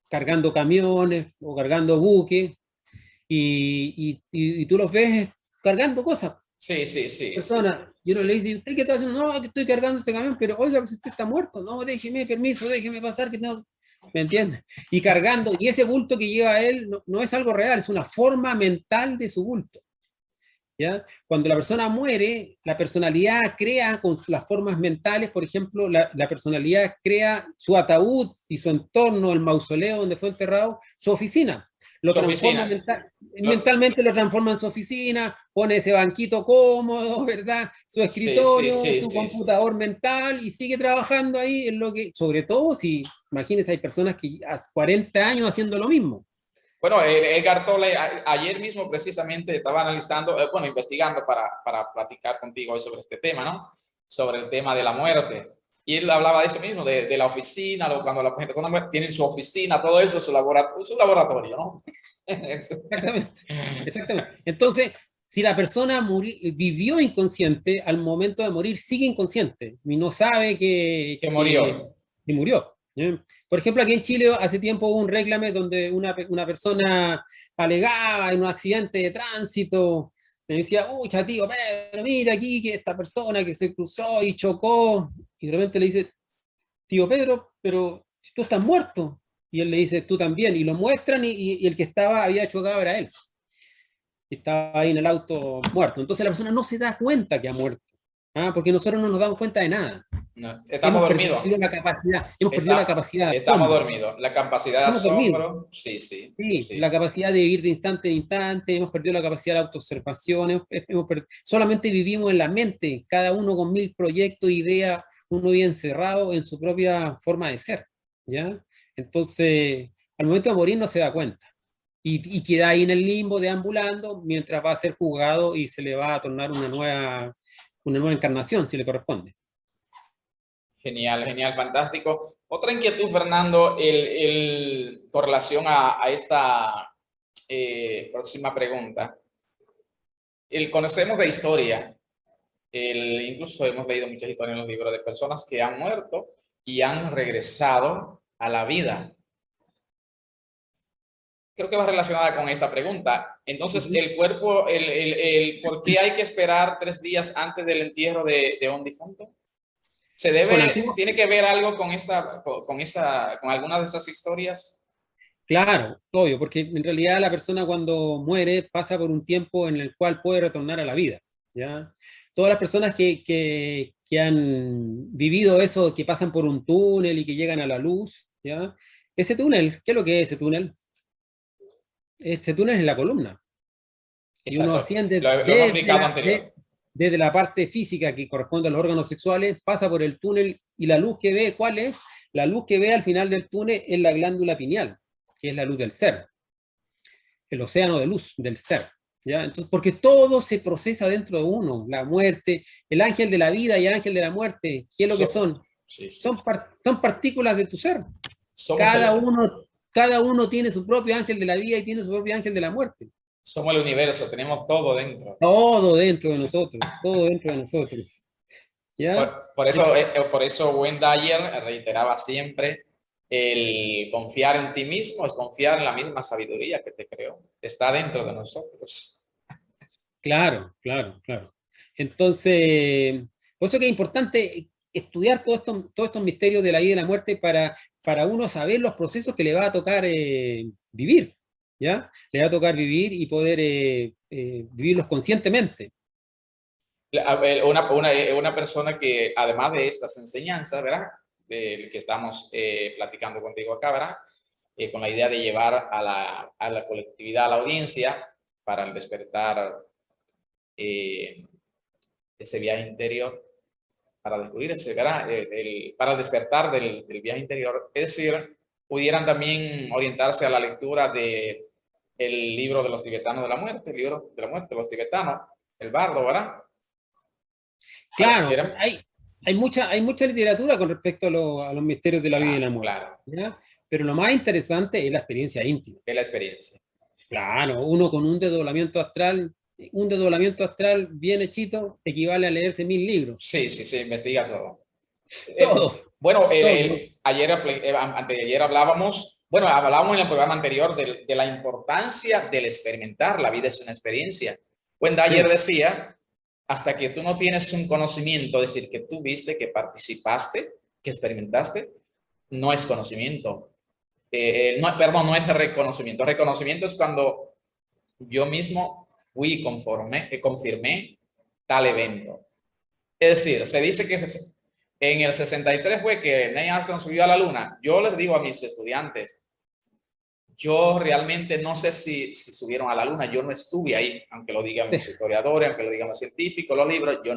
cargando camiones o cargando buques, y tú los ves cargando cosas. Sí. Persona, y uno le dice, ¿usted qué está haciendo? No, que estoy cargando este camión, pero oiga, pues usted está muerto. No, déjeme, permiso, déjeme pasar, que no. ¿Me entiendes? Y cargando, y ese bulto que lleva él no es algo real, es una forma mental de su bulto. ¿Ya? Cuando la persona muere, la personalidad crea con las formas mentales, por ejemplo, la personalidad crea su ataúd y su entorno, el mausoleo donde fue enterrado, su oficina. Lo transforma mentalmente, lo transforma en su oficina, pone ese banquito cómodo, ¿verdad? Su escritorio, su computador mental, y sigue trabajando ahí en lo que, sobre todo si, imagínense, hay personas que hace 40 años haciendo lo mismo. Bueno, Edgar Tolle ayer mismo precisamente estaba analizando, investigando para platicar contigo hoy sobre este tema, ¿no? Sobre el tema de la muerte. Y él hablaba de eso mismo, de la oficina, cuando las personas tienen su oficina, todo eso, su laboratorio, ¿no? Exactamente. Entonces, si la persona vivió inconsciente, al momento de morir sigue inconsciente y no sabe que murió. Y murió. Por ejemplo, aquí en Chile hace tiempo hubo un réclame donde una persona alegaba en un accidente de tránsito, le decía, uy, tío Pedro, mira aquí que esta persona que se cruzó y chocó, y de repente le dice, tío Pedro, pero tú estás muerto. Y él le dice, tú también, y lo muestran y el que había chocado era él. Estaba ahí en el auto muerto. Entonces la persona no se da cuenta que ha muerto, porque nosotros no nos damos cuenta de nada. No, estamos dormidos. Hemos perdido la capacidad. Estamos dormidos. La capacidad de asombro. Sí. La capacidad de vivir de instante en instante. Hemos perdido la capacidad de autoobservación. Solamente vivimos en la mente, cada uno con 1000 proyectos, ideas, uno bien encerrado en su propia forma de ser. ¿Ya? Entonces, al momento de morir no se da cuenta. Y queda ahí en el limbo deambulando mientras va a ser juzgado y se le va a tornar una nueva encarnación, si le corresponde. Genial, fantástico. Otra inquietud, Fernando, con relación a esta próxima pregunta. Conocemos de historia Incluso hemos leído muchas historias en los libros de personas que han muerto y han regresado a la vida. Creo que va relacionada con esta pregunta. Entonces, el cuerpo, ¿por qué hay que esperar 3 días antes del entierro de un difunto? ¿Se debe, tiene que ver algo con con alguna de esas historias? Claro, obvio, porque en realidad la persona cuando muere pasa por un tiempo en el cual puede retornar a la vida, ¿ya? Todas las personas que han vivido eso, que pasan por un túnel y que llegan a la luz, ¿ya? Ese túnel, ¿qué es lo que es ese túnel? Ese túnel es la columna. Y uno asciende desde la parte física que corresponde a los órganos sexuales, pasa por el túnel y la luz que ve, ¿cuál es? La luz que ve al final del túnel es la glándula pineal, que es la luz del ser, el océano de luz del ser, ¿ya? Entonces, porque todo se procesa dentro de uno, la muerte, el ángel de la vida y el ángel de la muerte, ¿qué es lo que son? Son partículas de tu ser. Cada uno tiene su propio ángel de la vida y tiene su propio ángel de la muerte. Somos el universo, tenemos todo dentro. Todo dentro de nosotros, todo dentro de nosotros. ¿Ya? Por eso Wayne Dyer reiteraba siempre: el confiar en ti mismo es confiar en la misma sabiduría que te creó. Está dentro de nosotros. Claro, claro, claro. Entonces, por eso que es importante estudiar todos estos misterios de la vida y la muerte para uno saber los procesos que le va a tocar vivir, ¿ya? Le va a tocar vivir y poder vivirlos conscientemente. Una persona que, además de estas enseñanzas, ¿verdad?, que estamos platicando contigo acá, ¿verdad?, con la idea de llevar a la colectividad, a la audiencia, para el despertar, ese viaje interior, para descubrir ese, ¿verdad?, para el despertar del viaje interior. Es decir, pudieran también orientarse a la lectura del libro de los tibetanos de la muerte, el libro de la muerte de los tibetanos, el bardo, ¿verdad? Claro, hay mucha literatura con respecto a los misterios de la vida y la muerte. Claro. ¿Ya? Pero lo más interesante es la experiencia íntima. Es la experiencia. Claro, uno con un desdoblamiento astral bien hechito equivale a leerse 1000 libros. Sí, investiga todo. Todo. Bueno, anteayer hablábamos en el programa anterior de la importancia del experimentar. La vida es una experiencia. Wayne Dyer decía: hasta que tú no tienes un conocimiento, es decir, que tú viste, que participaste, que experimentaste, no es conocimiento. No es reconocimiento. Reconocimiento es cuando yo mismo fui confirmé tal evento. Es decir, se dice que en el 63 fue que Neil Armstrong subió a la luna. Yo les digo a mis estudiantes, yo realmente no sé si subieron a la luna, yo no estuve ahí, aunque lo digan los historiadores, aunque lo digan los científicos, los libros, yo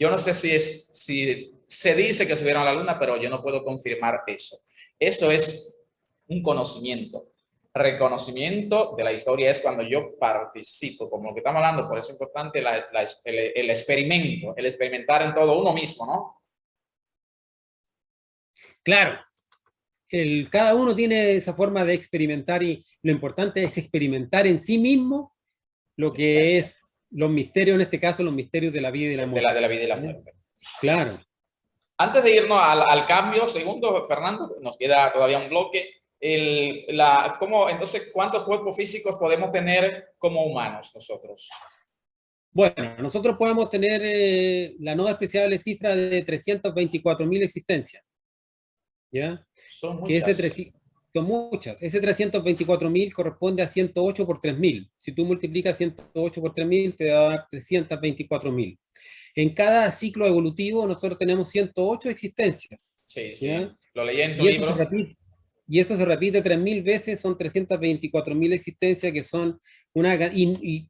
no sé si se dice que subieron a la luna, pero yo no puedo confirmar eso. Eso es un conocimiento. Reconocimiento de la historia es cuando yo participo, como lo que estamos hablando. Por eso es importante el experimento, el experimentar en todo uno mismo, ¿no? Claro. Cada uno tiene esa forma de experimentar y lo importante es experimentar en sí mismo lo que es los misterios, en este caso los misterios de la vida y de la muerte. De la vida y la muerte. Claro. Antes de irnos al cambio, segundo, Fernando, nos queda todavía un bloque. Entonces, ¿cuántos cuerpos físicos podemos tener como humanos nosotros? Bueno, nosotros podemos tener la no despreciable cifra de 324.000 existencias. ¿Ya? Son muchas. Son muchas. Ese 324.000 corresponde a 108 por 3.000. Si tú multiplicas 108 por 3.000, te va a dar 324.000. En cada ciclo evolutivo nosotros tenemos 108 existencias. Sí. ¿Ya? Lo leí en tu libro. Y eso se repite 3.000 veces, son 324.000 existencias que son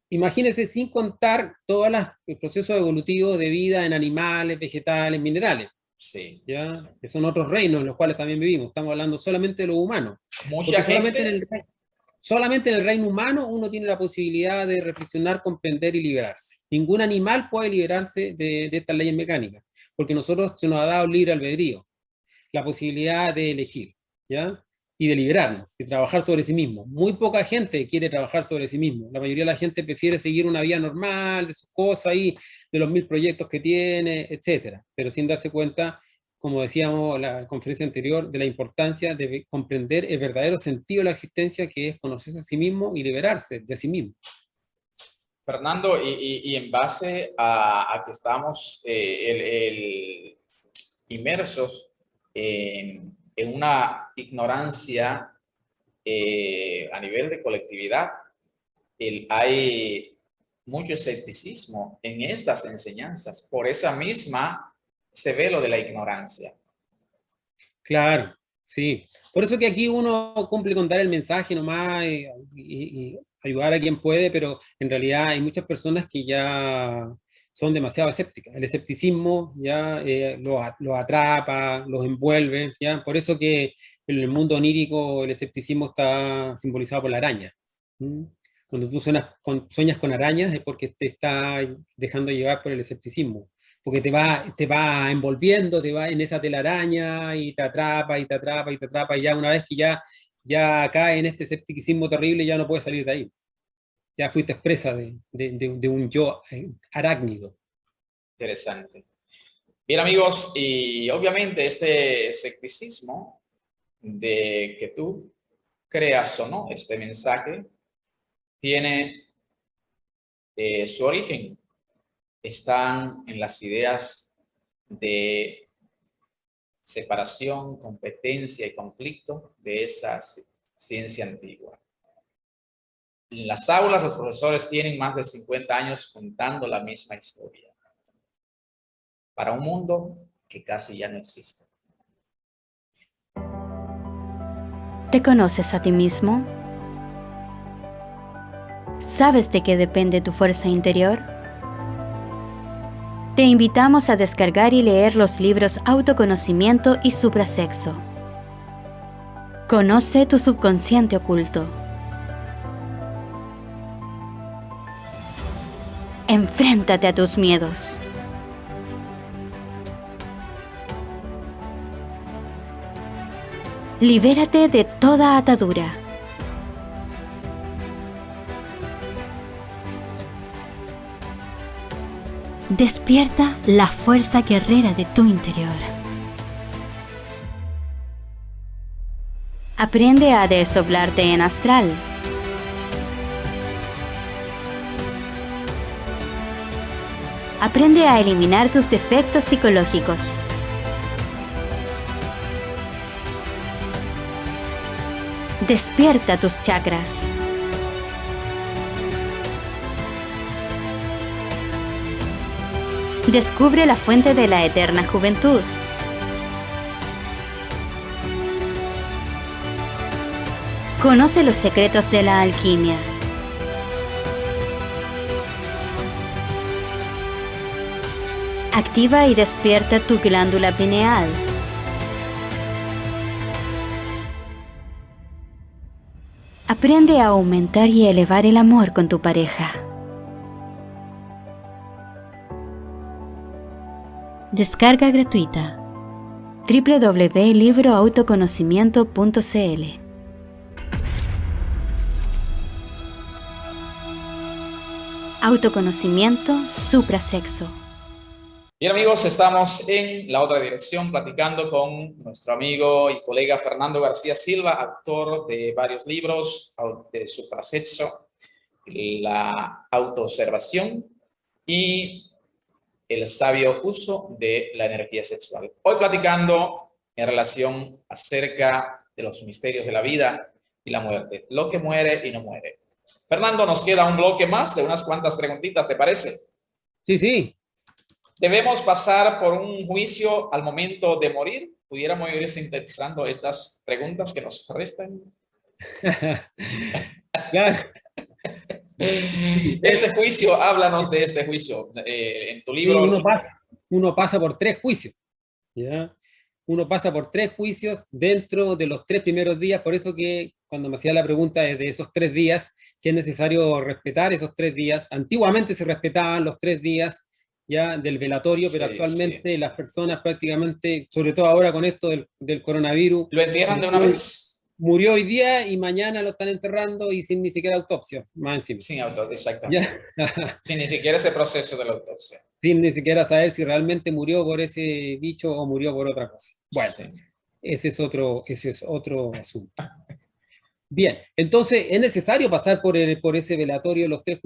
imagínense, sin contar todos los procesos evolutivos de vida en animales, vegetales, minerales. Sí. ¿Ya? Que son otros reinos en los cuales también vivimos. Estamos hablando solamente de los humanos. Solamente en el reino humano uno tiene la posibilidad de reflexionar, comprender y liberarse. Ningún animal puede liberarse de estas leyes mecánicas, porque nosotros se nos ha dado libre albedrío, la posibilidad de elegir, ¿ya? y de liberarnos, y trabajar sobre sí mismo. Muy poca gente quiere trabajar sobre sí mismo. La mayoría de la gente prefiere seguir una vida normal, de sus cosas ahí, de los 1000 proyectos que tiene, etcétera, pero sin darse cuenta, como decíamos en la conferencia anterior, de la importancia de comprender el verdadero sentido de la existencia, que es conocerse a sí mismo y liberarse de sí mismo. Fernando, y en base a que estamos inmersos en una ignorancia a nivel de colectividad, hay mucho escepticismo en estas enseñanzas. Por esa misma se ve lo de la ignorancia. Claro, sí. Por eso que aquí uno cumple con dar el mensaje nomás y ayudar a quien puede, pero en realidad hay muchas personas que ya son demasiado escépticas. El escepticismo ya los atrapa, los envuelve, ¿ya? Por eso que en el mundo onírico el escepticismo está simbolizado por la araña. ¿Mm? Cuando tú sueñas con arañas es porque te está dejando llevar por el escepticismo, porque te va envolviendo, te va en esa telaraña y te atrapa y te atrapa y te atrapa, y ya una vez que ya cae en este escepticismo terrible, ya no puedes salir de ahí. Ya fuiste presa de un yo arácnido. Interesante. Bien, amigos, y obviamente este escepticismo de que tú creas o no este mensaje tiene su origen. Están en las ideas de separación, competencia y conflicto de esa ciencia antigua. En las aulas los profesores tienen más de 50 años contando la misma historia para un mundo que casi ya no existe. ¿Te conoces a ti mismo? ¿Sabes de qué depende tu fuerza interior? Te invitamos a descargar y leer los libros Autoconocimiento y Suprasexo. Conoce tu subconsciente oculto. Enfréntate a tus miedos. Libérate de toda atadura. Despierta la fuerza guerrera de tu interior. Aprende a desdoblarte en astral. Aprende a eliminar tus defectos psicológicos. Despierta tus chakras. Descubre la fuente de la eterna juventud. Conoce los secretos de la alquimia. Activa y despierta tu glándula pineal. Aprende a aumentar y elevar el amor con tu pareja. Descarga gratuita. www.libroautoconocimiento.cl. Autoconocimiento Suprasexo. Bien, amigos, estamos en la otra dirección platicando con nuestro amigo y colega Fernando García Silva, autor de varios libros de Suprasexo, la autoobservación y el sabio uso de la energía sexual. Hoy platicando en relación acerca de los misterios de la vida y la muerte, lo que muere y no muere. Fernando, nos queda un bloque más de unas cuantas preguntitas, ¿te parece? Sí, sí. ¿Debemos pasar por un juicio al momento de morir? ¿Pudiéramos ir sintetizando estas preguntas que nos restan? Claro. Ese juicio, háblanos de este juicio. En tu libro... Uno pasa por 3 juicios. ¿Ya? Uno pasa por 3 juicios dentro de los 3 primeros días, por eso que cuando me hacía la pregunta de esos 3 días, que es necesario respetar esos 3 días. Antiguamente se respetaban los 3 días ya del velatorio, pero sí, actualmente sí, las personas prácticamente, sobre todo ahora con esto del coronavirus, ¿lo entierran de una vez? murió hoy día y mañana lo están enterrando y sin ni siquiera autopsia, más encima. Sin autopsia, exactamente. ¿Ya? Sin ni siquiera ese proceso de la autopsia. Sin ni siquiera saber si realmente murió por ese bicho o murió por otra cosa. Bueno, Sí. ese es otro asunto. Bien, entonces es necesario pasar por ese velatorio de los tres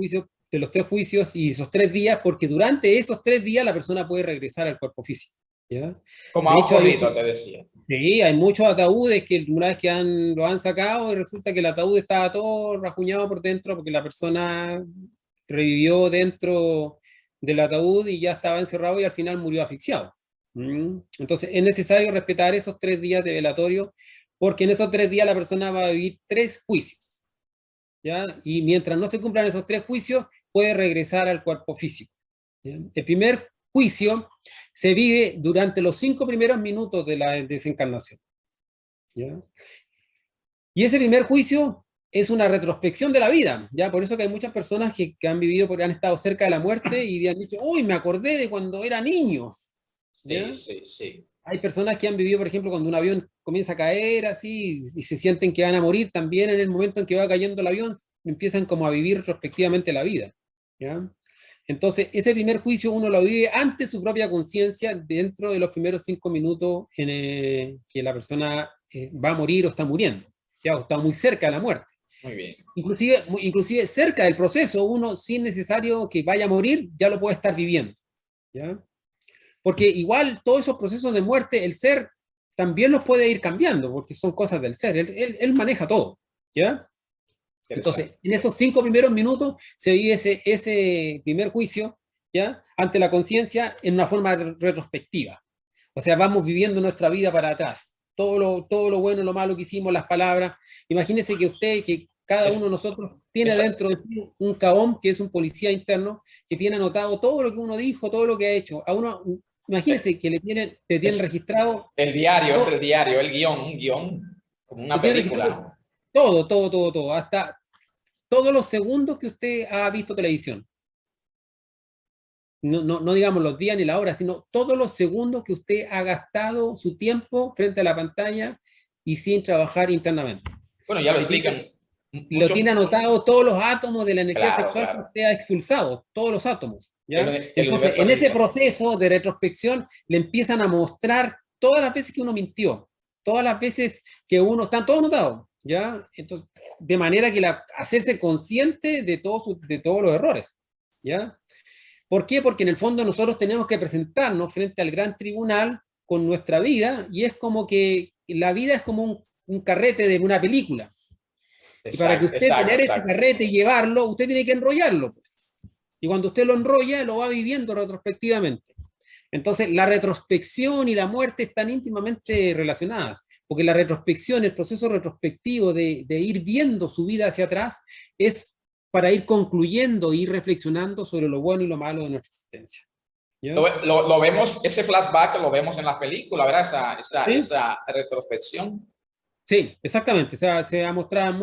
juicios y esos 3 días, porque durante esos 3 días la persona puede regresar al cuerpo físico. ¿Ya? Como De ha hecho, ocurrido, te decía. sí, hay muchos ataúdes que una vez que lo han sacado y resulta que el ataúd estaba todo rajuñado por dentro porque la persona revivió dentro del ataúd y ya estaba encerrado y al final murió asfixiado. Entonces es necesario respetar esos 3 días de velatorio porque en esos 3 días la persona va a vivir 3 juicios. ¿Ya? Y mientras no se cumplan esos 3 juicios, puede regresar al cuerpo físico. ¿Ya? El primer juicio se vive durante los 5 primeros minutos de la desencarnación. ¿Ya? Y ese primer juicio es una retrospección de la vida, ¿ya? Por eso que hay muchas personas que han vivido, porque han estado cerca de la muerte y han dicho, uy, me acordé de cuando era niño. ¿Ya? Sí. Hay personas que han vivido, por ejemplo, cuando un avión comienza a caer así y se sienten que van a morir, también en el momento en que va cayendo el avión, empiezan como a vivir retrospectivamente la vida. ¿Ya? Entonces, ese primer juicio uno lo vive ante su propia conciencia dentro de los primeros 5 minutos en que la persona va a morir o está muriendo, ¿ya? O está muy cerca de la muerte. Muy bien. Inclusive cerca del proceso, uno sin necesario que vaya a morir, ya lo puede estar viviendo. ¿Ya? Porque igual todos esos procesos de muerte, el ser también los puede ir cambiando, porque son cosas del ser, él maneja todo. ¿Ya? Entonces, en esos 5 primeros minutos se vive ese primer juicio, ¿ya? Ante la conciencia en una forma retrospectiva. O sea, vamos viviendo nuestra vida para atrás. Todo lo bueno, lo malo que hicimos, las palabras. Imagínese que cada uno de nosotros tiene dentro de sí un caón, que es un policía interno, que tiene anotado todo lo que uno dijo, todo lo que ha hecho. A uno, imagínese que le tienen registrado... El diario, es el diario, el guión, un guión, como una película. Todo, hasta todos los segundos que usted ha visto televisión. No digamos los días ni la hora, sino todos los segundos que usted ha gastado su tiempo frente a la pantalla y sin trabajar internamente. Bueno, ya lo explican. Lo tiene anotado todos los átomos de la energía sexual claro. que usted ha expulsado, todos los átomos. ¿Ya? Entonces, en ese proceso de retrospección le empiezan a mostrar todas las veces que uno mintió, todas las veces que uno, están todos anotados, ¿ya? Entonces, de manera que hacerse consciente de todos los errores, ¿ya? ¿Por qué? Porque en el fondo nosotros tenemos que presentarnos frente al gran tribunal con nuestra vida, y es como que la vida es como un carrete de una película. Y para que usted tener ese carrete y llevarlo, usted tiene que enrollarlo, pues. Y cuando usted lo enrolla, lo va viviendo retrospectivamente. Entonces, la retrospección y la muerte están íntimamente relacionadas, porque la retrospección, el proceso retrospectivo de ir viendo su vida hacia atrás, es para ir concluyendo, ir reflexionando sobre lo bueno y lo malo de nuestra existencia. Lo vemos, ese flashback lo vemos en la película, ¿verdad? Esa retrospección. Sí, exactamente. O sea, se ha mostrado en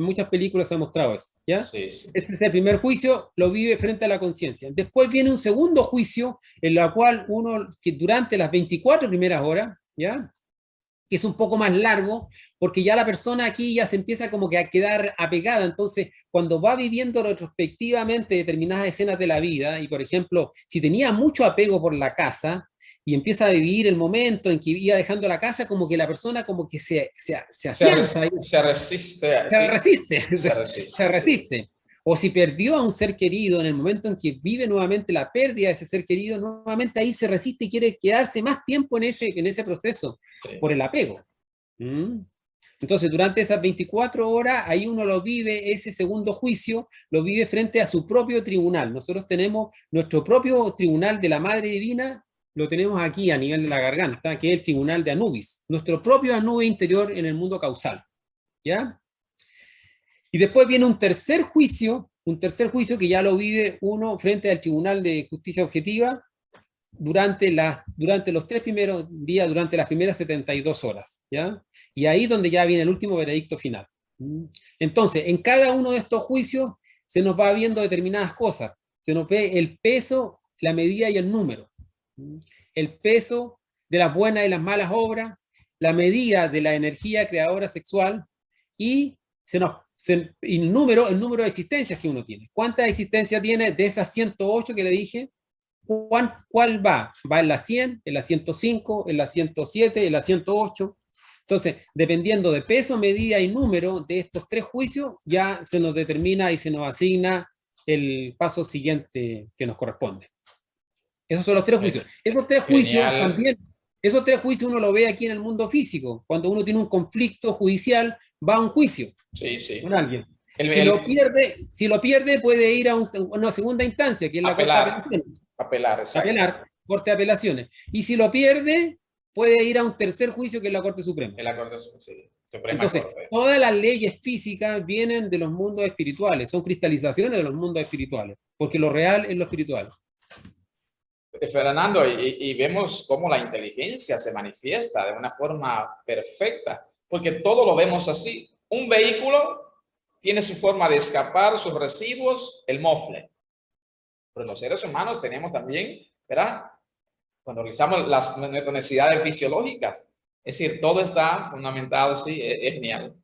muchas películas se ha mostrado eso. ¿Ya? Sí. Ese es el primer juicio, lo vive frente a la conciencia. Después viene un segundo juicio, en la cual que durante las 24 primeras horas, ¿ya? Que es un poco más largo, porque ya la persona aquí ya se empieza como que a quedar apegada. Entonces, cuando va viviendo retrospectivamente determinadas escenas de la vida, y por ejemplo, si tenía mucho apego por la casa, y empieza a vivir el momento en que iba dejando la casa, como que la persona como que se afianza. Se resiste. O si perdió a un ser querido, en el momento en que vive nuevamente la pérdida de ese ser querido, nuevamente ahí se resiste y quiere quedarse más tiempo en ese proceso, por el apego. Entonces, durante esas 24 horas, ahí uno lo vive, ese segundo juicio, lo vive frente a su propio tribunal. Nosotros tenemos nuestro propio tribunal de la Madre Divina, lo tenemos aquí a nivel de la garganta, que es el tribunal de Anubis, nuestro propio Anubis interior en el mundo causal. ¿Ya? Y después viene un tercer juicio que ya lo vive uno frente al Tribunal de Justicia Objetiva durante los 3 primeros días, durante las primeras 72 horas. ¿Ya? Y ahí donde ya viene el último veredicto final. Entonces, en cada uno de estos juicios se nos va viendo determinadas cosas. Se nos ve el peso, la medida y el número. El peso de las buenas y las malas obras, la medida de la energía creadora sexual y el número de existencias que uno tiene. ¿Cuántas existencias tiene de esas 108 que le dije? ¿Cuál va? ¿Va en la 100, en la 105, en la 107, en la 108? Entonces, dependiendo de peso, medida y número de estos tres juicios, ya se nos determina y se nos asigna el paso siguiente que nos corresponde. Esos son los tres juicios. Esos tres juicios también, esos tres juicios uno lo ve aquí en el mundo físico. Cuando uno tiene un conflicto judicial, va a un juicio con alguien. Si lo pierde, puede ir a una segunda instancia, que es la Corte de Apelaciones. Corte de Apelaciones. Y si lo pierde, puede ir a un tercer juicio, que es la Corte Suprema. Suprema. Entonces, todas las leyes físicas vienen de los mundos espirituales, son cristalizaciones de los mundos espirituales, porque lo real es lo espiritual. Fernando, y vemos cómo la inteligencia se manifiesta de una forma perfecta, porque todo lo vemos así. Un vehículo tiene su forma de escapar, sus residuos, el mofle. Pero los seres humanos tenemos también, ¿verdad? Cuando realizamos las necesidades fisiológicas, es decir, todo está fundamentado, sí, es genial.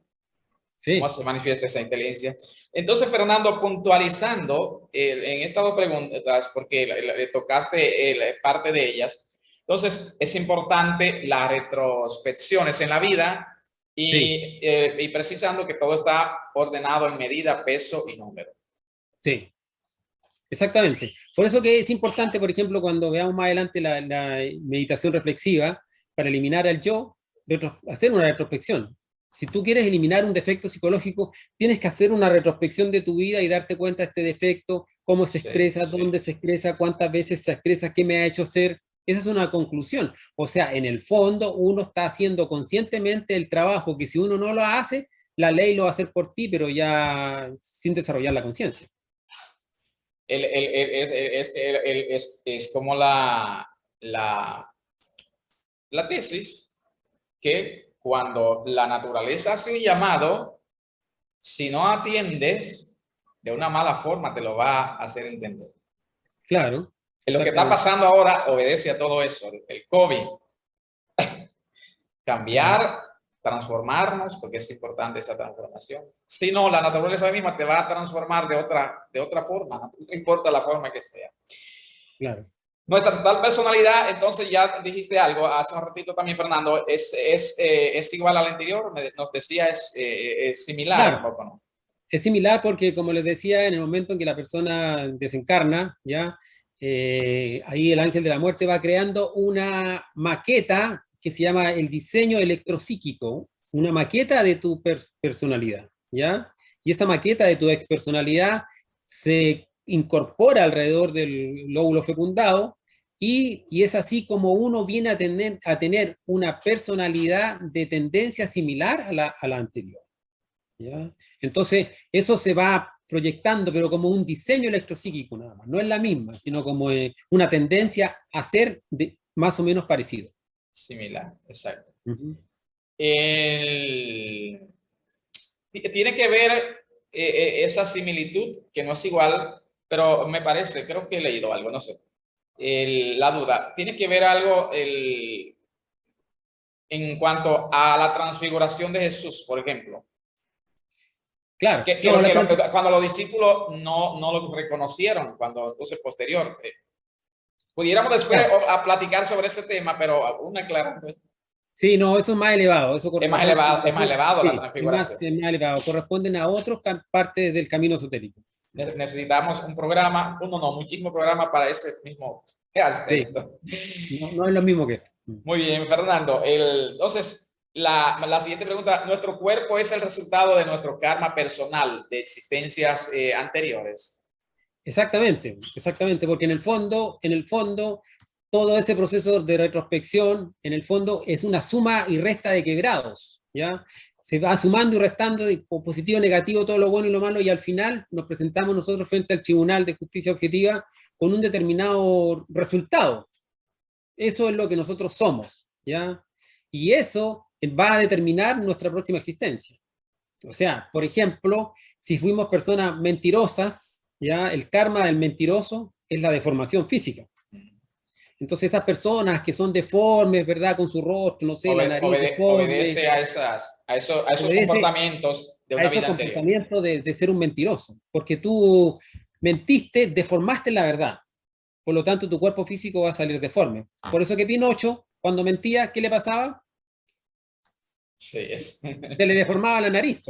Sí. ¿Cómo se manifiesta esa inteligencia? Entonces, Fernando, puntualizando en estas dos preguntas, porque le tocaste parte de ellas, entonces es importante las retrospecciones en la vida y precisando que todo está ordenado en medida, peso y número. Sí, exactamente. Por eso que es importante, por ejemplo, cuando veamos más adelante la meditación reflexiva, para eliminar al yo, hacer una retrospección. Si tú quieres eliminar un defecto psicológico, tienes que hacer una retrospección de tu vida y darte cuenta de este defecto, cómo se expresa, dónde se expresa, cuántas veces se expresa, qué me ha hecho ser. Esa es una conclusión. O sea, en el fondo, uno está haciendo conscientemente el trabajo que si uno no lo hace, la ley lo va a hacer por ti, pero ya sin desarrollar la conciencia. Es como la tesis que cuando la naturaleza hace un llamado, si no atiendes, de una mala forma te lo va a hacer entender. Claro. Lo que está pasando ahora obedece a todo eso, el COVID. Cambiar, transformarnos, porque es importante esa transformación. Si no, la naturaleza misma te va a transformar de otra forma, no importa la forma que sea. Claro. Nuestra total personalidad, entonces ya dijiste algo hace un ratito también, Fernando, es igual a la anterior, nos decía, es similar, claro, un poco, ¿no? Es similar porque, como les decía, en el momento en que la persona desencarna, ¿ya? Ahí el ángel de la muerte va creando una maqueta que se llama el diseño electropsíquico, una maqueta de tu personalidad, ¿ya? Y esa maqueta de tu expersonalidad se incorpora alrededor del lóbulo fecundado y es así como uno viene a tener una personalidad de tendencia similar a la anterior, ¿ya? Entonces, eso se va proyectando, pero como un diseño electropsíquico nada más. No es la misma, sino como una tendencia a ser más o menos parecido. Similar, exacto. Tiene que ver esa similitud, que no es igual, pero me parece, creo que he leído algo, no sé. La duda, tiene que ver algo en cuanto a la transfiguración de Jesús, por ejemplo. Claro. Cuando los discípulos no lo reconocieron, cuando entonces posterior. Pudiéramos después a platicar sobre ese tema, pero una clara. Sí, no, eso es más elevado. Eso es más elevado la transfiguración. Es más elevado. Corresponden a otras partes del camino esotérico. Necesitamos un programa, muchísimo programa para ese mismo aspecto. Sí. No es lo mismo que esto. Muy bien, Fernando. Entonces, la siguiente pregunta, ¿nuestro cuerpo es el resultado de nuestro karma personal de existencias anteriores? Exactamente, porque en el fondo, todo ese proceso de retrospección, en el fondo, es una suma y resta de quebrados, ¿ya? Se va sumando y restando, positivo, negativo, todo lo bueno y lo malo, y al final nos presentamos nosotros frente al Tribunal de Justicia Objetiva con un determinado resultado. Eso es lo que nosotros somos, ¿ya? Y eso va a determinar nuestra próxima existencia. O sea, por ejemplo, si fuimos personas mentirosas, ¿ya? El karma del mentiroso es la deformación física. Entonces esas personas que son deformes, ¿verdad? Con su rostro, no sé, la nariz deforme, obedece a esos obedece comportamientos de a una esos vida anterior. comportamientos de ser un mentiroso, porque tú mentiste, deformaste la verdad. Por lo tanto, tu cuerpo físico va a salir deforme. Por eso que Pinocho, cuando mentía, ¿qué le pasaba? Sí, es. Se le deformaba la nariz.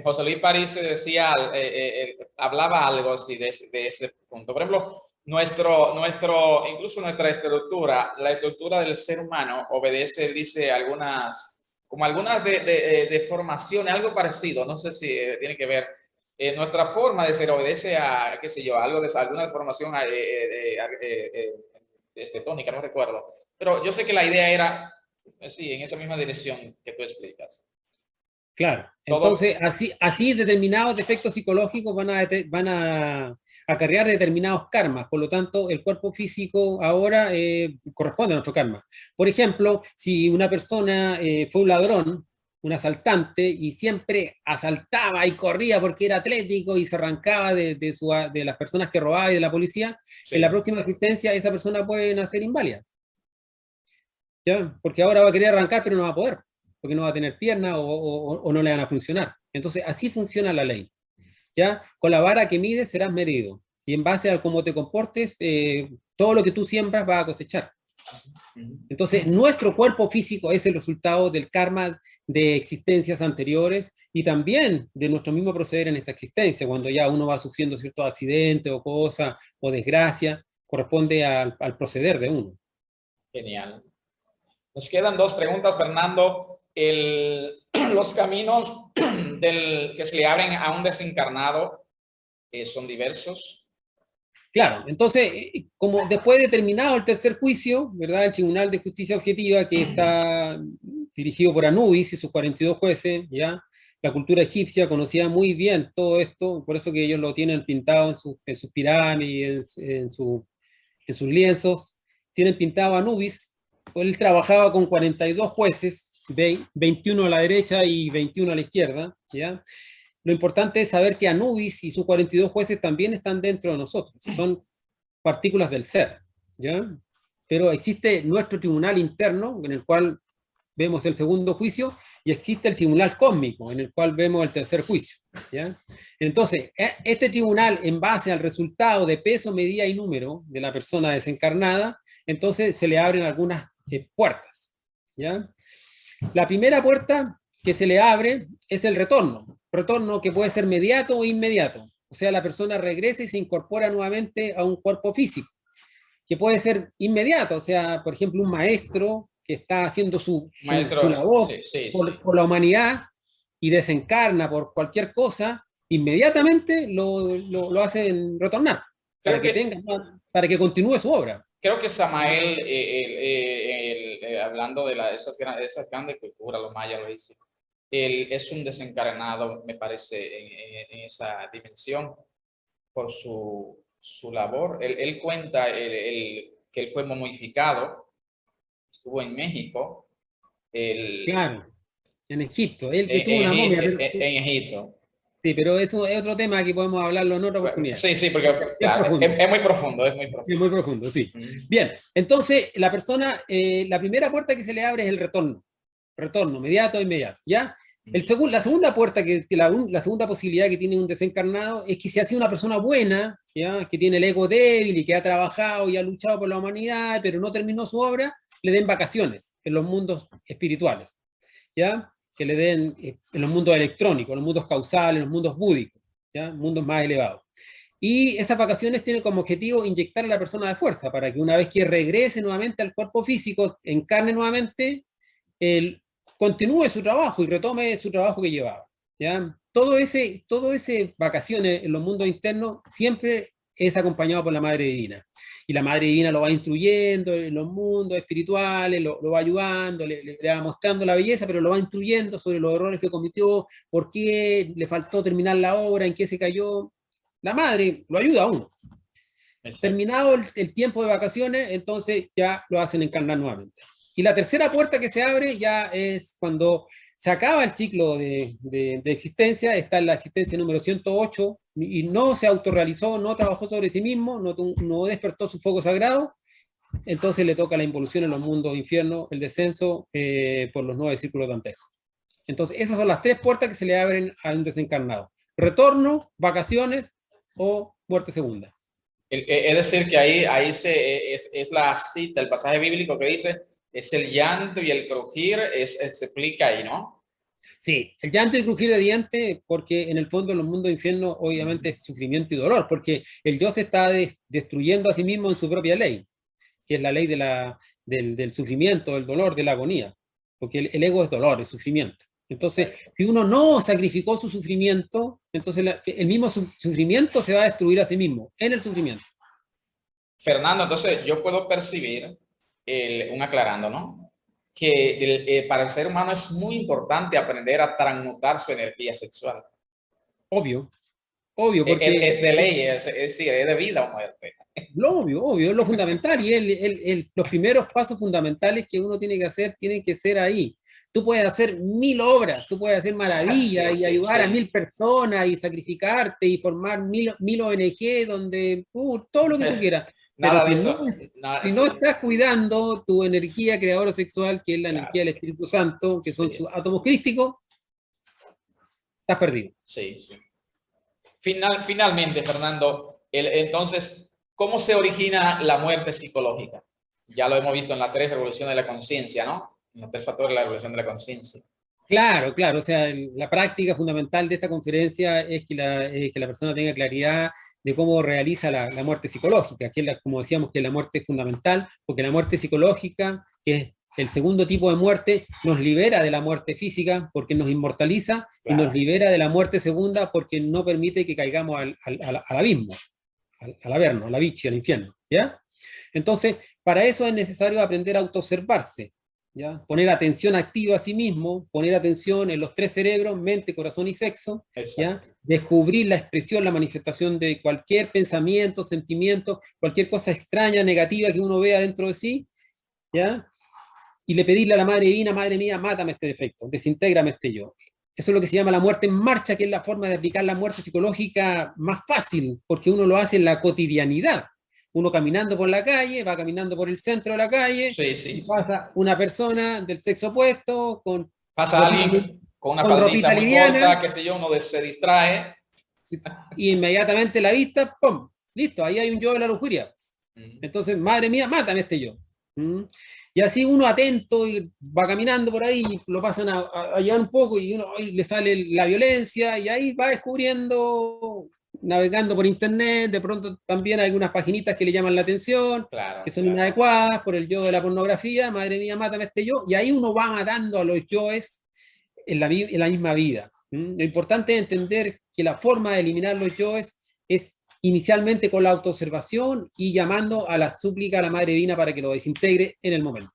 José Luis París decía, hablaba algo así de ese punto. Por ejemplo, incluso nuestra estructura, la estructura del ser humano obedece, él dice, algunas deformaciones, algo parecido, no sé si tiene que ver. Nuestra forma de ser obedece a, qué sé yo, alguna deformación tónica, no recuerdo. Pero yo sé que la idea era, sí, en esa misma dirección que tú explicas. Claro. Entonces, así determinados defectos psicológicos van a acarrear determinados karmas. Por lo tanto, el cuerpo físico ahora corresponde a nuestro karma. Por ejemplo, si una persona fue un ladrón, un asaltante, y siempre asaltaba y corría porque era atlético y se arrancaba de las personas que robaba y de la policía, Sí. en la próxima asistencia esa persona puede nacer inválida. ¿Ya? Porque ahora va a querer arrancar, pero no va a poder, porque no va a tener piernas o no le van a funcionar. Entonces, así funciona la ley. ¿Ya? Con la vara que mides serás medido. Y en base a cómo te comportes, todo lo que tú siembras va a cosechar. Entonces, nuestro cuerpo físico es el resultado del karma de existencias anteriores y también de nuestro mismo proceder en esta existencia. Cuando ya uno va sufriendo ciertos accidentes o cosas o desgracia, corresponde al proceder de uno. Genial. Nos quedan dos preguntas, Fernando. Los caminos que se le abren a un desencarnado son diversos. Claro, entonces, como después de terminado el tercer juicio, ¿verdad? El Tribunal de Justicia Objetiva, que está dirigido por Anubis y sus 42 jueces, ¿ya? La cultura egipcia conocía muy bien todo esto, por eso que ellos lo tienen pintado en sus pirámides, en sus lienzos, tienen pintado a Anubis. Él trabajaba con 42 jueces, 21 a la derecha y 21 a la izquierda, ¿ya? Lo importante es saber que Anubis y sus 42 jueces también están dentro de nosotros, son partículas del ser, ¿ya? Pero existe nuestro tribunal interno, en el cual vemos el segundo juicio, y existe el tribunal cósmico, en el cual vemos el tercer juicio, ¿ya? Entonces, este tribunal, en base al resultado de peso, medida y número de la persona desencarnada, entonces se le abren algunas puertas, ¿ya? La primera puerta que se le abre es el retorno que puede ser mediato o inmediato. O sea, la persona regresa y se incorpora nuevamente a un cuerpo físico, que puede ser inmediato. O sea, por ejemplo, un maestro que está haciendo su labor por la humanidad y desencarna por cualquier cosa, inmediatamente lo hacen retornar, para que continúe su obra. Creo que Samael, hablando de esas grandes culturas, los mayas lo dicen, él es un desencarnado, me parece, en esa dimensión por su labor. Él cuenta que él fue momificado, estuvo en México. Claro, en Egipto. Él que tuvo una momia. En Egipto. Sí, pero eso es otro tema que podemos hablarlo en otra oportunidad. Sí, porque claro, es muy profundo, es muy profundo. Es muy profundo, sí. Bien, entonces la persona, la primera puerta que se le abre es el retorno inmediato, ¿ya? La segunda puerta, la segunda posibilidad que tiene un desencarnado es que se hace una persona buena, ¿ya? Que tiene el ego débil y que ha trabajado y ha luchado por la humanidad, pero no terminó su obra, le den vacaciones en los mundos espirituales, ¿ya? Que le den en los mundos electrónicos, en los mundos causales, en los mundos búdicos, ¿ya? Mundos más elevados. Y esas vacaciones tienen como objetivo inyectar a la persona de fuerza, para que una vez que regrese nuevamente al cuerpo físico, encarne nuevamente, continúe su trabajo y retome su trabajo que llevaba, ¿ya? Todo ese vacaciones en los mundos internos siempre es acompañado por la Madre Divina. Y la Madre Divina lo va instruyendo en los mundos espirituales, lo va ayudando, le va mostrando la belleza, pero lo va instruyendo sobre los errores que cometió, por qué le faltó terminar la obra, en qué se cayó. La Madre lo ayuda a uno. Exacto. Terminado el tiempo de vacaciones, entonces ya lo hacen encarnar nuevamente. Y la tercera puerta que se abre ya es cuando se acaba el ciclo de existencia, está en la existencia número 108, y no se autorrealizó, no trabajó sobre sí mismo, no despertó su fuego sagrado, entonces le toca la involución en los mundos infiernos, el descenso por los 9 círculos dantescos. Entonces, esas son las 3 puertas que se le abren al desencarnado: retorno, vacaciones o muerte segunda. Es decir, que ahí es la cita, el pasaje bíblico que dice, es el llanto y el crujir, se explica ahí, ¿no? Sí, el llanto y crujir de dientes, porque en el fondo los mundos infiernos obviamente es sufrimiento y dolor, porque el yo se está destruyendo a sí mismo en su propia ley, que es la ley del sufrimiento, del dolor, de la agonía, porque el ego es dolor, es sufrimiento. Entonces, si uno no sacrificó su sufrimiento, entonces el mismo sufrimiento se va a destruir a sí mismo, en el sufrimiento. Fernando, entonces yo puedo percibir, un aclarando, ¿no? Que para el ser humano es muy importante aprender a transmutar su energía sexual. Obvio, porque... Es de ley, es decir, es de vida o muerte. Obvio, es lo fundamental, y los primeros pasos fundamentales que uno tiene que hacer tienen que ser ahí. Tú puedes hacer 1000 obras, tú puedes hacer maravillas y ayudar a 1000 personas y sacrificarte y formar 1000 ONG donde todo lo que tú quieras. Pero si no estás cuidando tu energía creadora sexual, que es la energía del Espíritu Santo, que son sus átomos crísticos, estás perdido. Sí. Finalmente, Fernando, entonces, ¿cómo se origina la muerte psicológica? Ya lo hemos visto en las 3 revoluciones de la conciencia, ¿no? Los 3 factores de la revolución de la conciencia. Claro, o sea, la práctica fundamental de esta conferencia es que la persona tenga claridad de cómo realiza la muerte psicológica, que es como decíamos, que es la muerte fundamental, porque la muerte psicológica, que es el segundo tipo de muerte, nos libera de la muerte física porque nos inmortaliza, claro, y nos libera de la muerte segunda porque no permite que caigamos al abismo, al averno, a la bichi, al infierno, ¿ya? Entonces, para eso es necesario aprender a autoobservarse, ¿ya? Poner atención activa a sí mismo, poner atención en los 3 cerebros, mente, corazón y sexo, ¿ya? Descubrir la expresión, la manifestación de cualquier pensamiento, sentimiento, cualquier cosa extraña, negativa que uno vea dentro de sí, ¿ya? Y le pedirle a la Madre Divina: Madre mía, mátame este defecto, desintégrame este yo. Eso es lo que se llama la muerte en marcha, que es la forma de aplicar la muerte psicológica más fácil, porque uno lo hace en la cotidianidad. Uno caminando por la calle, va caminando por el centro de la calle, y pasa una persona del sexo opuesto, pasa alguien con una faldita muy corta, qué sé yo, uno se distrae. Y inmediatamente la vista, ¡pum! Listo, ahí hay un yo de la lujuria. Entonces, madre mía, mátame este yo. Y así uno atento y va caminando por ahí, lo pasan a llevar un poco y uno le sale la violencia, y ahí va descubriendo, navegando por internet, de pronto también hay algunas paginitas que le llaman la atención, claro, que son inadecuadas por el yo de la pornografía: madre mía, mátame este yo, y ahí uno va matando a los yoes en la misma vida. Lo importante es entender que la forma de eliminar los yoes es inicialmente con la autoobservación y llamando a la súplica a la Madre Divina para que lo desintegre en el momento.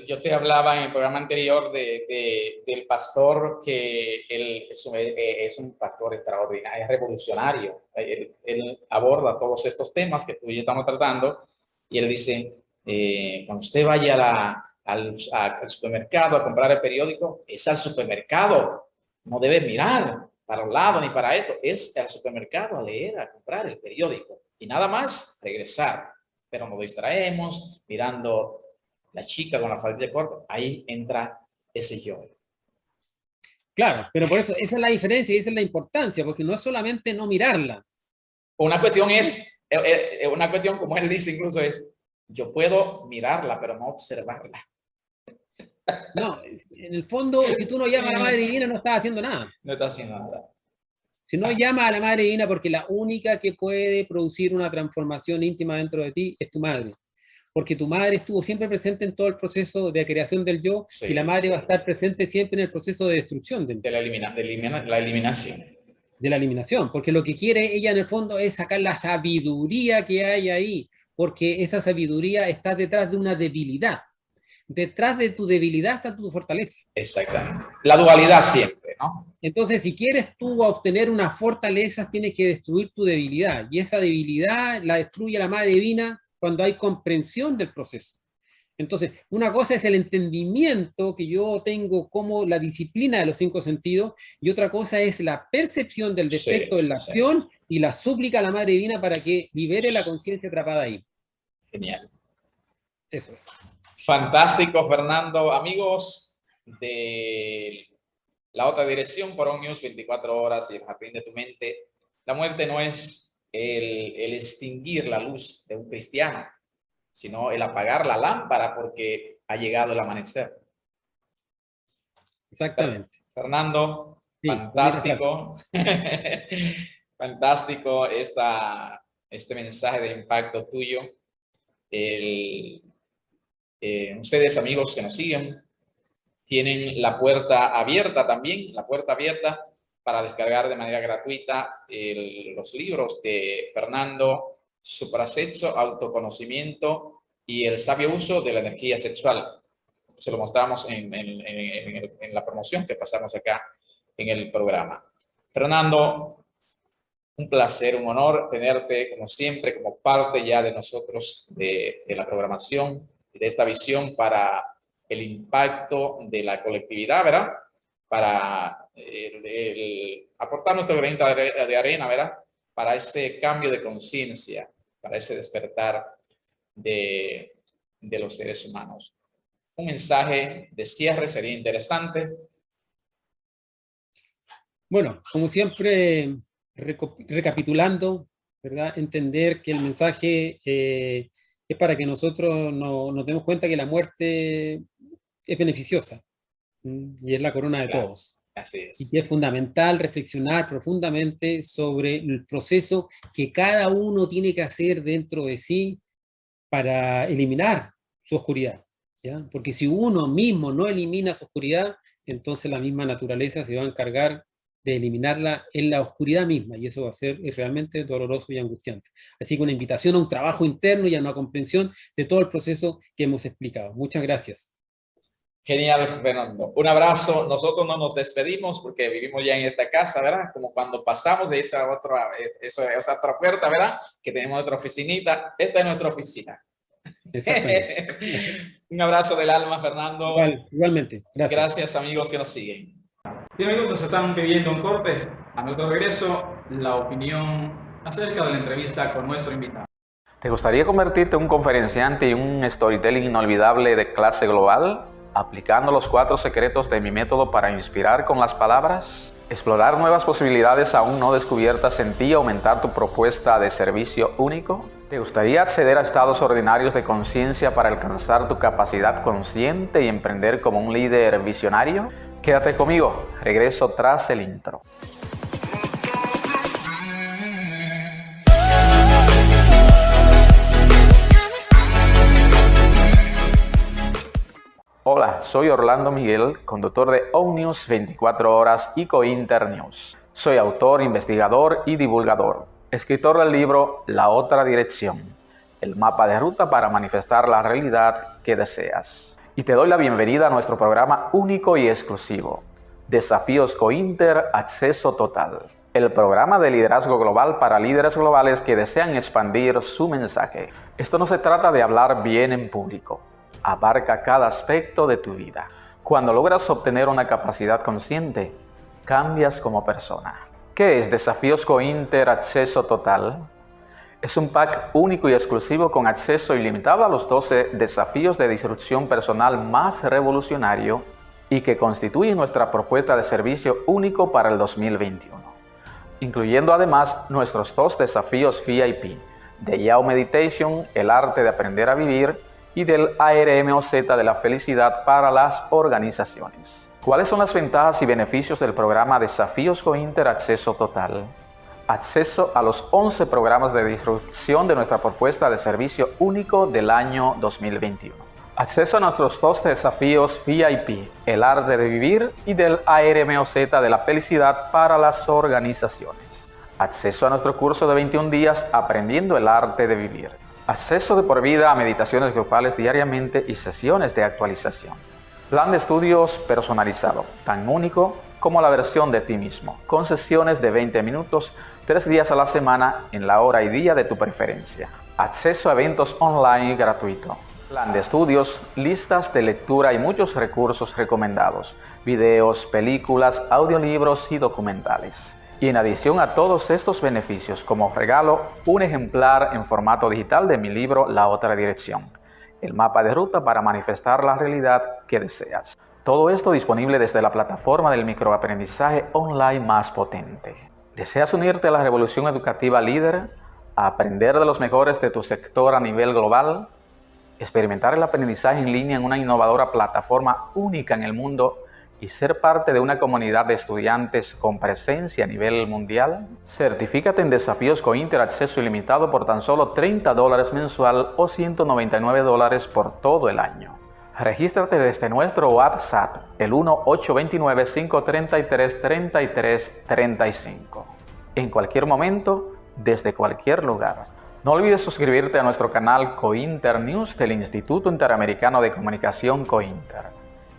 Yo te hablaba en el programa anterior del pastor, que él es un pastor extraordinario, es revolucionario. Él aborda todos estos temas que tú y yo estamos tratando, y él dice, cuando usted vaya al supermercado a comprar el periódico, es al supermercado, no debe mirar para un lado ni para esto, es al supermercado a leer, a comprar el periódico, y nada más regresar. Pero nos distraemos mirando la chica con la faldita corta, ahí entra ese yo. Claro, pero por eso esa es la diferencia y esa es la importancia, porque no es solamente no mirarla. Una cuestión como él dice incluso es, yo puedo mirarla, pero no observarla. No, en el fondo, si tú no llamas a la Madre Divina, no estás haciendo nada. No estás haciendo nada. Si no llamas a la Madre Divina, porque la única que puede producir una transformación íntima dentro de ti es tu madre. Porque tu madre estuvo siempre presente en todo el proceso de creación del yo, y la madre va a estar presente siempre en el proceso de destrucción del yo. De la eliminación. De la eliminación, porque lo que quiere ella en el fondo es sacar la sabiduría que hay ahí, porque esa sabiduría está detrás de una debilidad. Detrás de tu debilidad está tu fortaleza. Exactamente. La dualidad siempre, ¿no? Entonces, si quieres tú obtener unas fortalezas, tienes que destruir tu debilidad. Y esa debilidad la destruye la Madre Divina cuando hay comprensión del proceso. Entonces, una cosa es el entendimiento que yo tengo como la disciplina de los 5 sentidos, y otra cosa es la percepción del defecto en la acción y la súplica a la Madre Divina para que libere la conciencia atrapada ahí. Genial. Eso es. Fantástico, Fernando. Amigos de la otra dirección, por ON News 24 horas y el jardín de tu mente, la muerte no es el extinguir la luz de un cristiano, sino el apagar la lámpara porque ha llegado el amanecer. Exactamente. Fernando, sí, fantástico. Fantástico este mensaje de impacto tuyo. Ustedes, amigos que nos siguen, tienen la puerta abierta también, para descargar de manera gratuita los libros de Fernando, Suprasexo, Autoconocimiento y el Sabio Uso de la Energía Sexual. Se lo mostramos en la promoción que pasamos acá en el programa. Fernando, un placer, un honor tenerte como siempre, como parte ya de nosotros, de la programación, de esta visión para el impacto de la colectividad, ¿verdad? Para aportar nuestro granito de arena, ¿verdad? Para ese cambio de conciencia, para ese despertar de los seres humanos. Un mensaje de cierre sería interesante. Bueno, como siempre, recapitulando, ¿verdad? Entender que el mensaje es para que nosotros nos demos cuenta que la muerte es beneficiosa y es la corona de todos. Así es. Y que es fundamental reflexionar profundamente sobre el proceso que cada uno tiene que hacer dentro de sí para eliminar su oscuridad, ¿ya? Porque si uno mismo no elimina su oscuridad, entonces la misma naturaleza se va a encargar de eliminarla en la oscuridad misma, y eso va a ser realmente doloroso y angustiante. Así que una invitación a un trabajo interno y a una comprensión de todo el proceso que hemos explicado. Muchas gracias. Genial, Fernando. Un abrazo. Nosotros no nos despedimos porque vivimos ya en esta casa, ¿verdad? Como cuando pasamos de esa otra puerta, ¿verdad? Que tenemos nuestra oficinita. Esta es nuestra oficina. Un abrazo del alma, Fernando. Igualmente. Gracias. Gracias, amigos que nos siguen. Bien, amigos, nos están pidiendo un corte. A nuestro regreso, la opinión acerca de la entrevista con nuestro invitado. ¿Te gustaría convertirte en un conferenciante y un storytelling inolvidable de clase global? ¿Aplicando los 4 secretos de mi método para inspirar con las palabras? ¿Explorar nuevas posibilidades aún no descubiertas en ti y aumentar tu propuesta de servicio único? ¿Te gustaría acceder a estados ordinarios de conciencia para alcanzar tu capacidad consciente y emprender como un líder visionario? Quédate conmigo, regreso tras el intro. Hola, soy Orlando Miguel, conductor de ON News 24 horas y Cointernews. Soy autor, investigador y divulgador, escritor del libro La Otra Dirección, el mapa de ruta para manifestar la realidad que deseas. Y te doy la bienvenida a nuestro programa único y exclusivo, Desafíos Cointer Acceso Total, el programa de liderazgo global para líderes globales que desean expandir su mensaje. Esto no se trata de hablar bien en público. Abarca cada aspecto de tu vida. Cuando logras obtener una capacidad consciente, cambias como persona. ¿Qué es Desafíos Cointer Acceso Total? Es un pack único y exclusivo con acceso ilimitado a los 12 desafíos de disrupción personal más revolucionario y que constituye nuestra propuesta de servicio único para el 2021, incluyendo además nuestros 2 desafíos VIP de Yao Meditation, el arte de aprender a vivir, y del ARMOZ de la felicidad para las organizaciones. ¿Cuáles son las ventajas y beneficios del programa Desafíos Cointer Acceso Total? Acceso a los 11 programas de disrupción de nuestra propuesta de servicio único del año 2021. Acceso a nuestros 2 desafíos VIP, el arte de vivir, y del ARMOZ de la felicidad para las organizaciones. Acceso a nuestro curso de 21 días Aprendiendo el arte de vivir. Acceso de por vida a meditaciones grupales diariamente y sesiones de actualización. Plan de estudios personalizado, tan único como la versión de ti mismo, con sesiones de 20 minutos, 3 días a la semana en la hora y día de tu preferencia. Acceso a eventos online gratuito. Plan de estudios, listas de lectura y muchos recursos recomendados, videos, películas, audiolibros y documentales. Y en adición a todos estos beneficios, como regalo, un ejemplar en formato digital de mi libro La Otra Dirección, el mapa de ruta para manifestar la realidad que deseas. Todo esto disponible desde la plataforma del microaprendizaje online más potente. ¿Deseas unirte a la revolución educativa líder? ¿A aprender de los mejores de tu sector a nivel global? ¿Experimentar el aprendizaje en línea en una innovadora plataforma única en el mundo y ser parte de una comunidad de estudiantes con presencia a nivel mundial? Certifícate en Desafíos Cointer acceso ilimitado por tan solo $30 mensual o $199 por todo el año. Regístrate desde nuestro WhatsApp, el 1-829-533-3335. En cualquier momento, desde cualquier lugar. No olvides suscribirte a nuestro canal Cointer News del Instituto Interamericano de Comunicación Cointer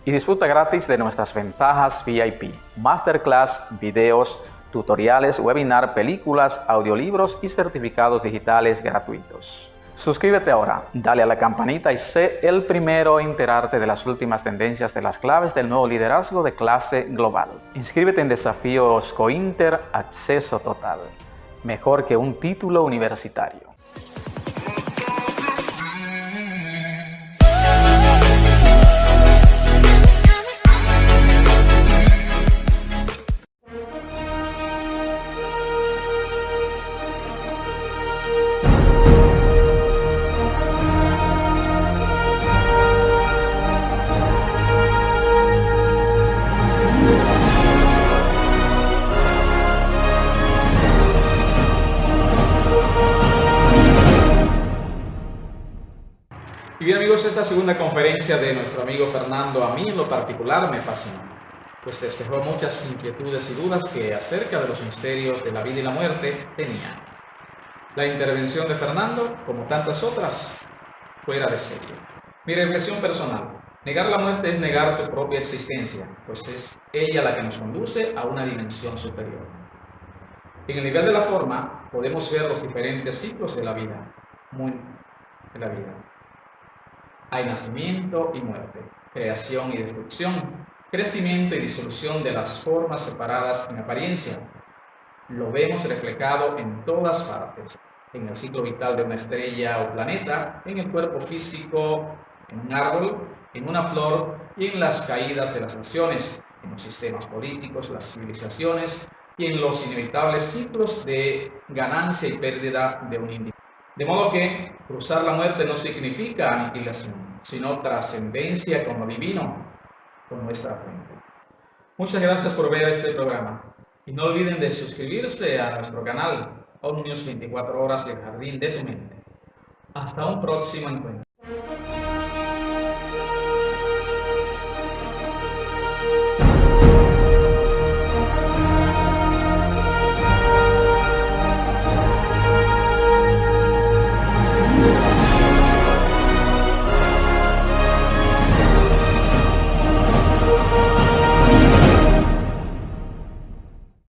y disfruta gratis de nuestras ventajas VIP, masterclass, videos, tutoriales, webinar, películas, audiolibros y certificados digitales gratuitos. Suscríbete ahora, dale a la campanita y sé el primero en enterarte de las últimas tendencias de las claves del nuevo liderazgo de clase global. Inscríbete en Desafíos Cointer Acceso Total. Mejor que un título universitario. Y bien amigos, esta segunda conferencia de nuestro amigo Fernando a mí en lo particular me fascinó, pues despejó muchas inquietudes y dudas que acerca de los misterios de la vida y la muerte tenía. La intervención de Fernando, como tantas otras, fuera de serie. Mi reflexión personal: negar la muerte es negar tu propia existencia, pues es ella la que nos conduce a una dimensión superior. En el nivel de la forma podemos ver los diferentes ciclos de la vida. Hay nacimiento y muerte, creación y destrucción, crecimiento y disolución de las formas separadas en apariencia. Lo vemos reflejado en todas partes, en el ciclo vital de una estrella o planeta, en el cuerpo físico, en un árbol, en una flor y en las caídas de las naciones, en los sistemas políticos, las civilizaciones y en los inevitables ciclos de ganancia y pérdida de un individuo. De modo que cruzar la muerte no significa aniquilación, sino trascendencia con lo divino, con nuestra fuente. Muchas gracias por ver este programa y no olviden de suscribirse a nuestro canal OmniNews 24 horas y el jardín de tu mente. Hasta un próximo encuentro.